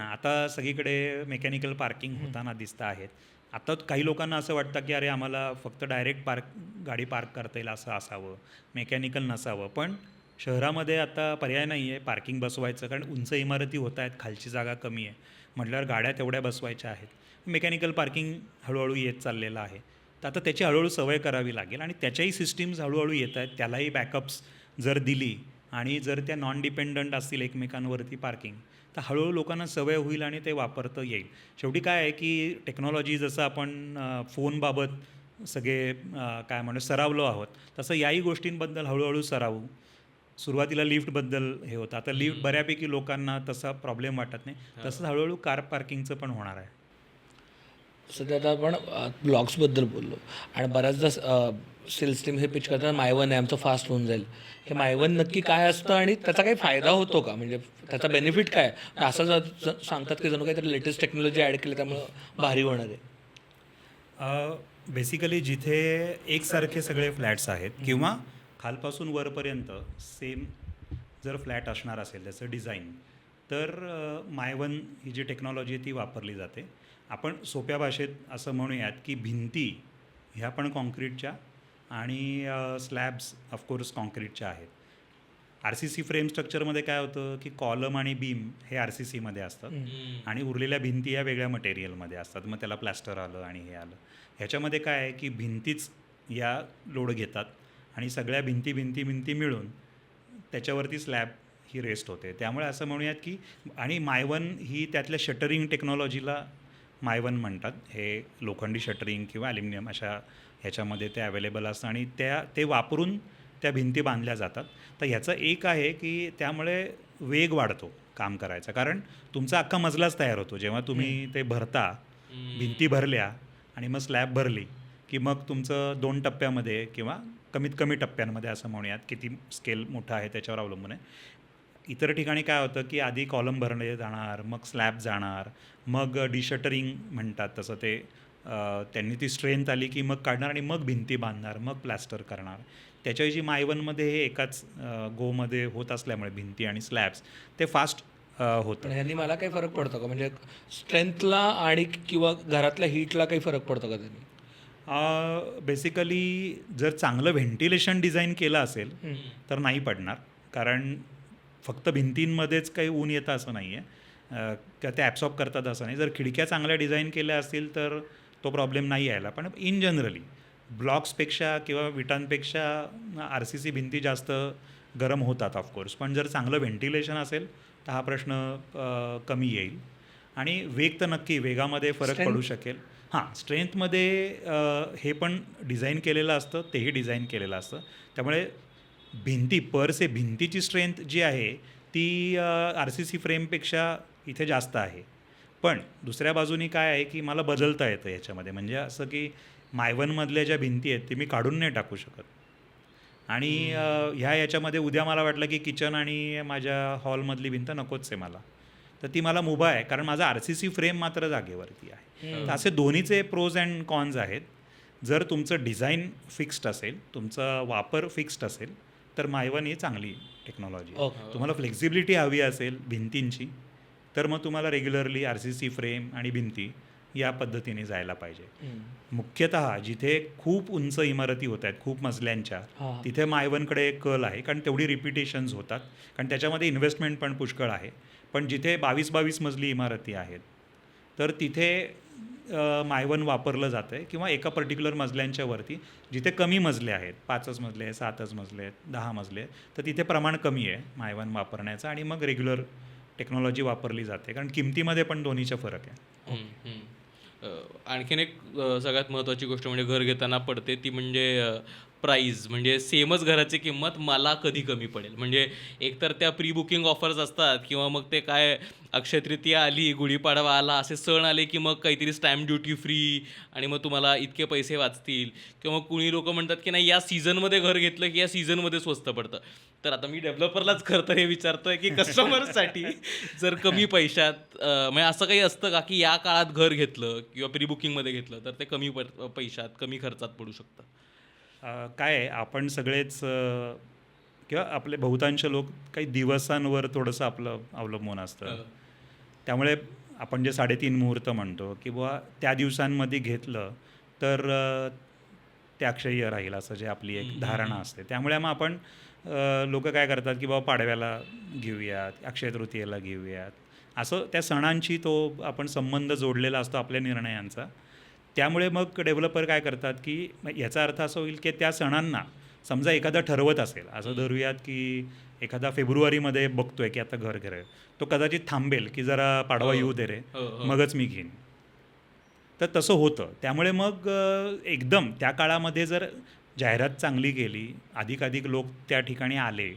आता सगळीकडे मेकॅनिकल पार्किंग होताना दिसतं आहेत. आता काही लोकांना असं वाटतं की अरे आम्हाला फक्त डायरेक्ट गाडी पार्क करता येईल असं असावं, मेकॅनिकल नसावं. पण शहरामध्ये आता पर्याय नाही आहे पार्किंग बसवायचं, कारण उंच इमारती होत आहेत, खालची जागा कमी आहे, म्हटल्यावर गाड्या तेवढ्या बसवायच्या आहेत. मेकॅनिकल पार्किंग हळूहळू येत चाललेलं आहे. तर आता त्याची हळूहळू सवय करावी लागेल आणि त्याच्याही सिस्टीम्स हळूहळू येत आहेत. त्यालाही बॅकअप्स जर दिली आणि जर त्या नॉन डिपेंडंट असतील एकमेकांवरती पार्किंग, तर हळूहळू लोकांना सवय होईल आणि ते वापरता येईल. शेवटी काय आहे की टेक्नॉलॉजी जसं आपण फोनबाबत सगळे काय म्हणू सरावलो आहोत, तसं याही गोष्टींबद्दल हळूहळू सरावू. सुरुवातीला लिफ्टबद्दल हे होतं, आता लिफ्ट बऱ्यापैकी लोकांना तसा प्रॉब्लेम वाटत नाही. तसंच हळूहळू कार पार्किंगचं पण होणार आहे. सध्या आता आपण ब्लॉग्सबद्दल बोललो आणि बऱ्याचदा सेल्स टीम हे पिच करतात मायवन आहे आमचं फास्ट होऊन जाईल. हे मायवन नक्की काय असतं आणि त्याचा काही फायदा होतो का, म्हणजे त्याचा बेनिफिट काय असं सांगतात की जणू काहीतरी लेटेस्ट टेक्नॉलॉजी ॲड केली त्यामुळं भारी होणार आहे. बेसिकली जिथे एकसारखे सगळे फ्लॅट्स आहेत किंवा खालपासून वरपर्यंत सेम जर फ्लॅट असणार असेल त्याचं डिझाईन, तर मायवन ही जी टेक्नॉलॉजी आहे ती वापरली जाते. आपण सोप्या भाषेत असं म्हणूयात की भिंती ह्या पण कॉन्क्रीटच्या आणि स्लॅब्स ऑफकोर्स कॉन्क्रीटच्या आहेत. RCC फ्रेम स्ट्रक्चरमध्ये काय होतं की कॉलम आणि बीम हे RCCमध्ये असतात आणि उरलेल्या भिंती या वेगळ्या मटेरियलमध्ये असतात. मग त्याला प्लॅस्टर आलं आणि हे आलं. ह्याच्यामध्ये काय आहे की भिंतीच या लोड घेतात आणि सगळ्या भिंती मिळून त्याच्यावरती स्लॅब ही रेस्ट होते. त्यामुळे असं म्हणूयात की आणि मायवन ही त्यातल्या शटरिंग टेक्नॉलॉजीला मायवन म्हणतात. हे लोखंडी शटरिंग किंवा ॲल्युमिनियम अशा ह्याच्यामध्ये ते अवेलेबल असतं आणि ते वापरून त्या भिंती बांधल्या जातात. तर ह्याचं एक आहे की त्यामुळे वेग वाढतो काम करायचा, कारण तुमचा अख्खा मजलाच तयार होतो. जेव्हा तुम्ही ते भरता, भिंती भरल्या आणि मग स्लॅब भरली की मग तुमचं 2 टप्प्यामध्ये किंवा कमीत कमी टप्प्यांमध्ये असं म्हणूयात, किती स्केल मोठा आहे त्याच्यावर अवलंबून आहे. इतर ठिकाणी काय होतं की आधी कॉलम भरले जाणार, मग स्लॅब जाणार, मग डिशटरिंग म्हणतात तसं ते त्यांनी ती स्ट्रेंथ आली की मग काढणार आणि मग भिंती बांधणार, मग प्लॅस्टर करणार. त्याच्याऐवजी मायवनमध्ये हे एकाच गोमध्ये होत असल्यामुळे भिंती आणि स्लॅब्स ते फास्ट होतं. पण ह्यांनी मला काही फरक पडतो का, म्हणजे स्ट्रेंथला आणि किंवा घरातल्या हीटला काही फरक पडतो का त्यांनी? बेसिकली जर चांगलं व्हेंटिलेशन डिझाईन केलं असेल तर नाही पडणार, कारण फक्त भिंतींमध्येच काही ऊन येतं असं नाही आहे, का ते ॲब्सॉर्ब करतात असं नाही. जर खिडक्या चांगल्या डिझाईन केल्या असतील तर तो प्रॉब्लेम नाही यायला. पण इन जनरली ब्लॉक्सपेक्षा किंवा विटांपेक्षा RCC भिंती जास्त गरम होतात ऑफकोर्स. पण जर चांगलं व्हेंटिलेशन असेल तर हा प्रश्न कमी येईल. आणि वेग तर नक्की वेगामध्ये फरक पडू शकेल. स्ट्रेंथमध्ये हे पण डिझाईन केलेलं असतं, तेही डिझाईन केलेलं असतं. त्यामुळे भिंतीची स्ट्रेंथ जी आहे ती RCC फ्रेमपेक्षा इथे जास्त आहे. पण दुसऱ्या बाजूनी काय आहे की मला बदलता येतं याच्यामध्ये, म्हणजे असं की मायवनमधल्या ज्या भिंती आहेत ते मी काढून नाही टाकू शकत. आणि याच्यामध्ये उद्या मला वाटलं की किचन आणि माझ्या हॉलमधली भिंत नकोच आहे मला, तर ती मला मुभा आहे, कारण माझा RCC फ्रेम मात्र जागेवरती आहे. तर असे दोन्हीचे प्रोज अँड कॉन्स आहेत. जर तुमचं डिझाईन फिक्स्ड असेल, तुमचा वापर फिक्स्ड असेल, तर मायवन ही चांगली टेक्नॉलॉजी आहे. तुम्हाला फ्लेक्झिबिलिटी हवी असेल भिंतींची, तर मग तुम्हाला रेग्युलरली RCC फ्रेम आणि भिंती या पद्धतीने जायला पाहिजे. मुख्यतः जिथे खूप उंच इमारती होत आहेत, खूप मजल्यांच्या, तिथे मायवनकडे कल आहे, कारण तेवढी रिपिटेशन्स होतात, कारण त्याच्यामध्ये इन्व्हेस्टमेंट पण पुष्कळ आहे. पण जिथे 22 मजली इमारती आहेत तर तिथे मायवन वापरलं जातं आहे, किंवा एका पर्टिक्युलर मजल्यांच्या वरती जिथे कमी मजले आहेत, 5च मजले आहेत, 7च मजले आहेत, 10 मजले आहेत, तर तिथे प्रमाण कमी आहे मायवन वापरण्याचं आणि मग रेग्युलर टेक्नॉलॉजी वापरली जाते, कारण किमतीमध्ये पण दोन्हीचा फरक आहे. आणखीन एक सगळ्यात महत्त्वाची गोष्ट म्हणजे घर घेताना पडते ती म्हणजे प्राईज. म्हणजे सेमच घराची किंमत मला कधी कमी पडेल. म्हणजे एकतर त्या प्री बुकिंग ऑफर्स असतात, किंवा मग ते काय अक्षय तृतीया आली, गुढीपाडवा आला, असे सण आले की मग काहीतरी स्टॅम्प ड्युटी फ्री आणि मग तुम्हाला इतके पैसे वाचतील. किंवा मग कुणी लोक म्हणतात की नाही, या सीझनमध्ये घर घेतलं की या सीझनमध्ये स्वस्त पडतं. तर आता मी डेव्हलपरलाच खरं तर हे विचारतोय की कस्टमरसाठी जर कमी पैशात म्हणजे असं काही असतं का की या काळात घर घेतलं किंवा प्री बुकिंगमध्ये घेतलं तर ते कमी पैशात कमी खर्चात पडू शकतं? काय आहे, आपण सगळेच किंवा आपले बहुतांश लोक काही दिवसांवर थोडंसं आपलं अवलंबून असतं. त्यामुळे आपण जे 3.5 मुहूर्त म्हणतो की बुवा त्या दिवसांमध्ये घेतलं तर ते अक्षय्य राहील, असं जे आपली एक धारणा असते. त्यामुळे मग आपण लोक काय करतात की बाबा पाडव्याला घेऊयात, अक्षय तृतीयेला घेऊयात, असं त्या सणांची तो आपण संबंध जोडलेला असतो आपल्या निर्णयांचा. त्यामुळे मग डेव्हलपर काय करतात की याचा अर्थ असा होईल की त्या सणांना समजा एखादा ठरवत असेल, असं धरूयात की एखादा फेब्रुवारीमध्ये बघतोय की आता घर घेतोय, तो कदाचित थांबेल की जरा पाडवा येऊ दे रे, मगच मी घेईन. तर तसं होतं. त्यामुळे मग एकदम त्या काळामध्ये जर जाहिरात चांगली केली, अधिकाधिक लोक त्या ठिकाणी आले,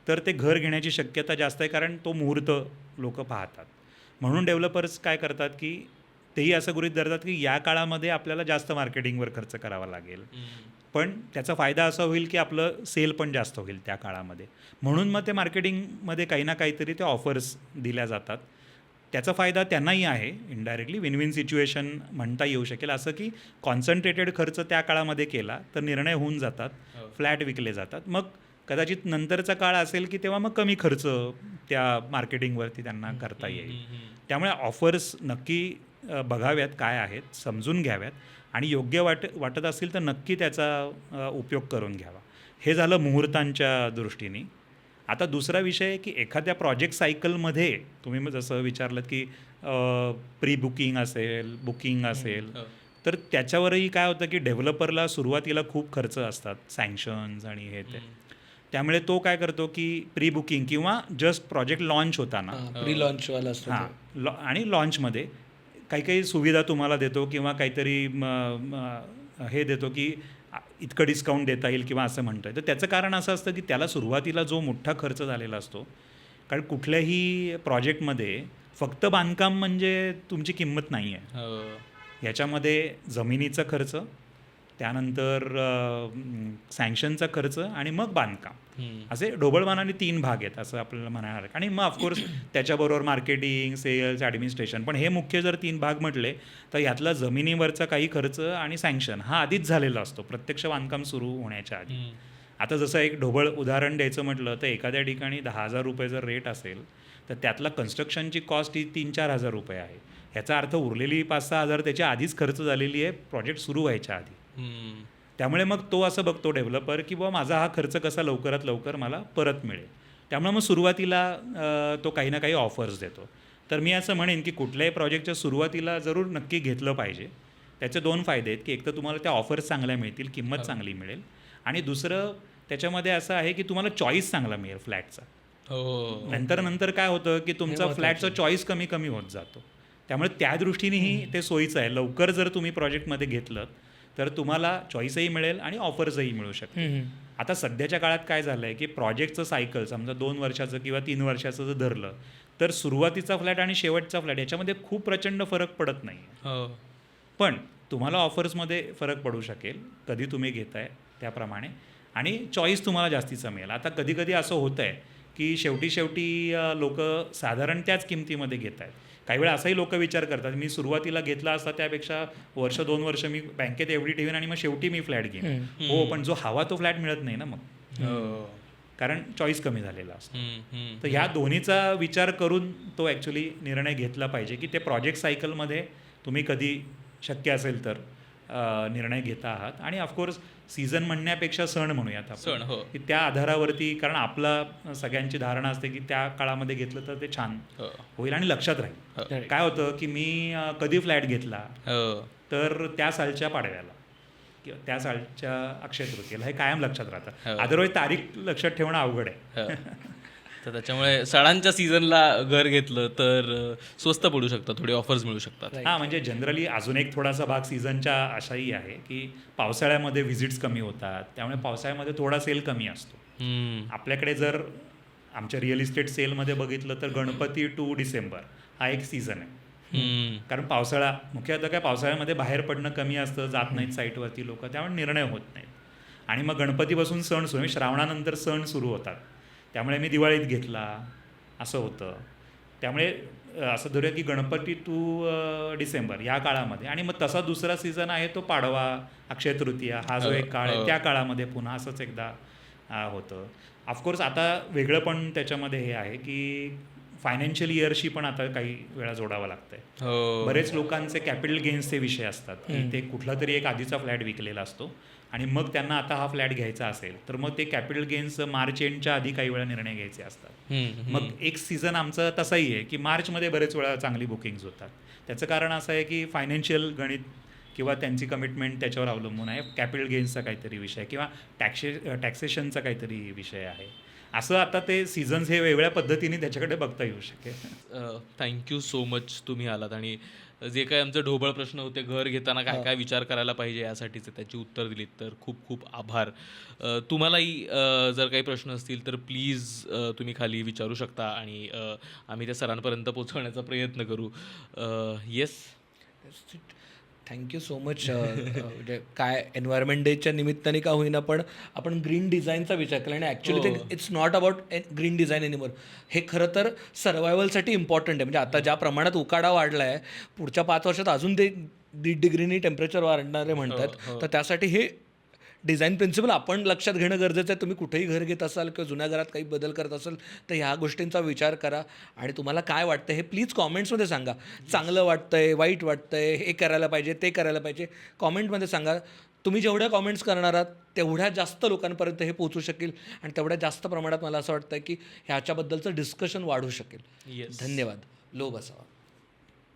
तर ते घर घेण्याची शक्यता जास्त आहे, कारण तो मुहूर्त लोक पाहतात. म्हणून डेव्हलपर्स काय करतात की तेही असं गृहीत धरतात की या काळामध्ये आपल्याला जास्त मार्केटिंगवर खर्च करावा लागेल, पण त्याचा फायदा असा होईल की आपलं सेल पण जास्त होईल त्या काळामध्ये. म्हणून मग ते मार्केटिंगमध्ये काही ना काहीतरी ते ऑफर्स दिल्या जातात. त्याचा फायदा त्यांनाही आहे, इनडायरेक्टली विन विन सिच्युएशन म्हणता येऊ शकेल, असं की कॉन्सन्ट्रेटेड खर्च त्या काळामध्ये केला तर निर्णय होऊन जातात, फ्लॅट विकले जातात. मग कदाचित नंतरचा काळ असेल की तेव्हा मग कमी खर्च त्या मार्केटिंगवरती त्यांना करता येईल. त्यामुळे ऑफर्स नक्की बघाव्यात काय आहेत, समजून घ्याव्यात, आणि योग्य वाटत असेल तर नक्की त्याचा उपयोग करून घ्यावा. हे झालं मुहूर्तांच्या दृष्टीने. आता दुसरा विषय आहे की एखाद्या प्रोजेक्ट सायकलमध्ये तुम्ही मग जसं विचारलं की प्री बुकिंग असेल, बुकिंग असेल, तर त्याच्यावरही काय होतं की डेव्हलपरला सुरुवातीला खूप खर्च असतात, सँक्शन्स आणि हे ते. त्यामुळे तो काय करतो की प्री बुकिंग किंवा जस्ट प्रोजेक्ट लॉन्च होताना, प्री लॉन्चवाला असतो तो. हां, आणि लॉन्चमध्ये काही काही सुविधा तुम्हाला देतो किंवा काहीतरी हे देतो की इतकं डिस्काउंट देता येईल किंवा असं म्हणतो आहे. तर त्याचं कारण असं असतं की त्याला सुरुवातीला जो मोठा खर्च झालेला असतो, कारण कुठल्याही प्रोजेक्टमध्ये फक्त बांधकाम म्हणजे तुमची किंमत नाही आहे. ह्याच्यामध्ये जमिनीचा खर्च, त्यानंतर सँक्शनचा खर्च आणि मग बांधकाम, असे ढोबळमानाने 3 भाग आहेत असं आपल्याला म्हणायला. आणि मग ऑफकोर्स त्याच्याबरोबर मार्केटिंग, सेल्स, ॲडमिनिस्ट्रेशन. पण हे मुख्य जर 3 भाग म्हटले तर यातला जमिनीवरचा काही खर्च आणि सँक्शन हा आधीच झालेला असतो प्रत्यक्ष बांधकाम सुरू होण्याच्या आधी. आता जसं एक ढोबळ उदाहरण द्यायचं म्हटलं तर एखाद्या ठिकाणी 10,000 रुपये जर रेट असेल तर त्यातला कन्स्ट्रक्शनची कॉस्ट ही 3-4 हजार रुपये आहे. ह्याचा अर्थ उरलेली 5-6 हजार त्याच्या आधीच खर्च झालेली आहे प्रोजेक्ट सुरू व्हायच्या आधी. त्यामुळे मग तो असं बघतो डेव्हलपर की बाबा माझा हा खर्च कसा लवकरात लवकर मला परत मिळेल. त्यामुळे मग सुरुवातीला तो काही ना काही ऑफर्स देतो. तर मी असं म्हणेन की कुठल्याही प्रोजेक्टच्या सुरुवातीला जरूर नक्की घेतलं पाहिजे. त्याचे 2 फायदे आहेत की एक तर तुम्हाला त्या ऑफर्स चांगल्या मिळतील, किंमत चांगली मिळेल, आणि दुसरं त्याच्यामध्ये असं आहे की तुम्हाला चॉईस चांगला मिळेल फ्लॅटचा. नंतर काय होतं की तुमचा फ्लॅटचा चॉईस कमी कमी होत जातो. त्यामुळे त्या दृष्टीनेही ते सोयीचं आहे. लवकर जर तुम्ही प्रोजेक्टमध्ये घेतलं तर तुम्हाला चॉईसही मिळेल आणि ऑफर्सही मिळू शकते. आता सध्याच्या काळात काय झालं आहे की प्रोजेक्टचं सायकल समजा 2 वर्षाचं किंवा 3 वर्षाचं जर धरलं तर सुरुवातीचा फ्लॅट आणि शेवटचा फ्लॅट याच्यामध्ये खूप प्रचंड फरक पडत नाही. पण तुम्हाला ऑफर्समध्ये फरक पडू शकेल कधी तुम्ही घेताय त्याप्रमाणे, आणि चॉईस तुम्हाला जास्तीचा मिळेल. आता कधी कधी असं होतं आहे की शेवटी लोक साधारण त्याच किमतीमध्ये घेत आहेत. काही वेळा असाही लोक विचार करतात मी सुरुवातीला घेतला असता त्यापेक्षा 1-2 वर्ष मी बँकेत एवढी ठेवीन आणि मग शेवटी मी फ्लॅट घेईन. हो, पण जो हवा तो फ्लॅट मिळत नाही ना मग, कारण चॉईस कमी झालेला असतो. तर ह्या दोन्हीचा विचार करून तो ॲक्च्युली निर्णय घेतला पाहिजे की ते प्रोजेक्ट सायकलमध्ये तुम्ही कधी शक्य असेल तर निर्णय घेता आहात. आणि ऑफकोर्स सीझन म्हणण्यापेक्षा सण म्हणूयात आपण, की त्या आधारावरती, कारण आपला सगळ्यांची धारणा असते की त्या काळामध्ये घेतलं तर ते छान होईल आणि लक्षात राहील. काय होतं की मी कधी फ्लॅट घेतला तर त्या सालच्या पाडव्याला किंवा त्या सालच्या अक्षय तृतीयेला, हे कायम लक्षात राहतं. अदरवाईज तारीख लक्षात ठेवणं अवघड आहे. तर त्याच्यामुळे सणांच्या सीझनला घर घेतलं तर स्वस्त पडू शकतं, थोडी ऑफर्स मिळू शकतात. हां, म्हणजे जनरली अजून एक थोडासा भाग सीझनच्या असाही आहे की पावसाळ्यामध्ये व्हिजिट्स कमी होतात, त्यामुळे पावसाळ्यामध्ये थोडा सेल कमी असतो. आपल्याकडे जर आमच्या रिअल इस्टेट सेलमध्ये बघितलं तर गणपती टू डिसेंबर हा एक सीझन आहे. कारण पावसाळा मुख्यतः काय पावसाळ्यामध्ये बाहेर पडणं कमी असतं, जात नाहीत साईटवरती लोक, त्यामुळे निर्णय होत नाहीत. आणि मग गणपतीपासून सण सुरू, श्रावणानंतर सण सुरू होतात, त्यामुळे मी दिवाळीत घेतला असं होतं. त्यामुळे असं धरूया की गणपती टू डिसेंबर या काळामध्ये, आणि मग तसा दुसरा सीझन आहे तो पाडवा, अक्षय तृतीया, हा जो एक काळ आहे त्या काळामध्ये पुन्हा असंच एकदा होतं. ऑफकोर्स आता वेगळं पण त्याच्यामध्ये हे आहे की फायनान्शियल इयरशी पण आता काही वेळा जोडावं लागतंय. बरेच लोकांचे कॅपिटल गेन्सचे विषय असतात की ते कुठला तरी एक आधीचा फ्लॅट विकलेला असतो आणि मग त्यांना आता हा फ्लॅट घ्यायचा असेल तर मग ते कॅपिटल गेन्स मार्च एंडच्या आधी काही वेळा निर्णय घ्यायचे असतात. मग एक सीझन आमचं तसंही आहे की मार्चमध्ये बरेच वेळा चांगली बुकिंग्स होतात. त्याचं कारण असं आहे की फायनान्शियल गणित किंवा त्यांची कमिटमेंट त्याच्यावर अवलंबून आहे, कॅपिटल गेन्सचा काहीतरी विषय किंवा टॅक्सेशनचा काहीतरी विषय आहे. असं आता ते सीझन्स हे वेगळ्या पद्धतीने त्याच्याकडे बघता येऊ शकेल. थँक्यू सो मच तुम्ही आलात आणि जे काही आमचे ढोबळ प्रश्न होते, घर घेताना काय काय विचार करायला पाहिजे यासाठीचे त्याची उत्तर दिलीत, तर खूप खूप आभार. तुम्हालाही जर काही प्रश्न असतील तर प्लीज तुम्ही खाली विचारू शकता आणि आम्ही त्या सरांपर्यंत पोहोचवण्याचा प्रयत्न करू. येस. Thank you so much. म्हणजे काय एन्व्हायरमेंट डेच्या निमित्ताने का होईना पण आपण ग्रीन डिझाईनचा विचार केला आणि ॲक्च्युली ते it's not about green design anymore. हे खरं तर सर्वायवलसाठी इम्पॉर्टंट आहे. म्हणजे आता ज्या प्रमाणात उकाडा वाढला आहे, पुढच्या 5 वर्षात अजून ते 1.5 डिग्रीनी टेम्परेचर वाढणारे म्हणतात. तर त्यासाठी हे डिझाईन प्रिन्सिपल आपण लक्षात घेणं गरजेचं आहे. तुम्ही कुठेही घर घेत असाल किंवा जुन्या घरात काही बदल करत असाल तर ह्या गोष्टींचा विचार करा आणि तुम्हाला काय वाटतं हे प्लीज कॉमेंट्समध्ये सांगा. चांगलं वाटतंय, वाईट वाटतंय, हे करायला पाहिजे, ते करायला पाहिजे, कॉमेंटमध्ये सांगा. तुम्ही जेवढ्या कॉमेंट्स करणार आहात तेवढ्या जास्त लोकांपर्यंत हे पोहोचू शकेल आणि तेवढ्या जास्त प्रमाणात मला असं वाटतं की ह्याच्याबद्दलचं डिस्कशन वाढू शकेल. Yes. धन्यवाद. लो बसावा.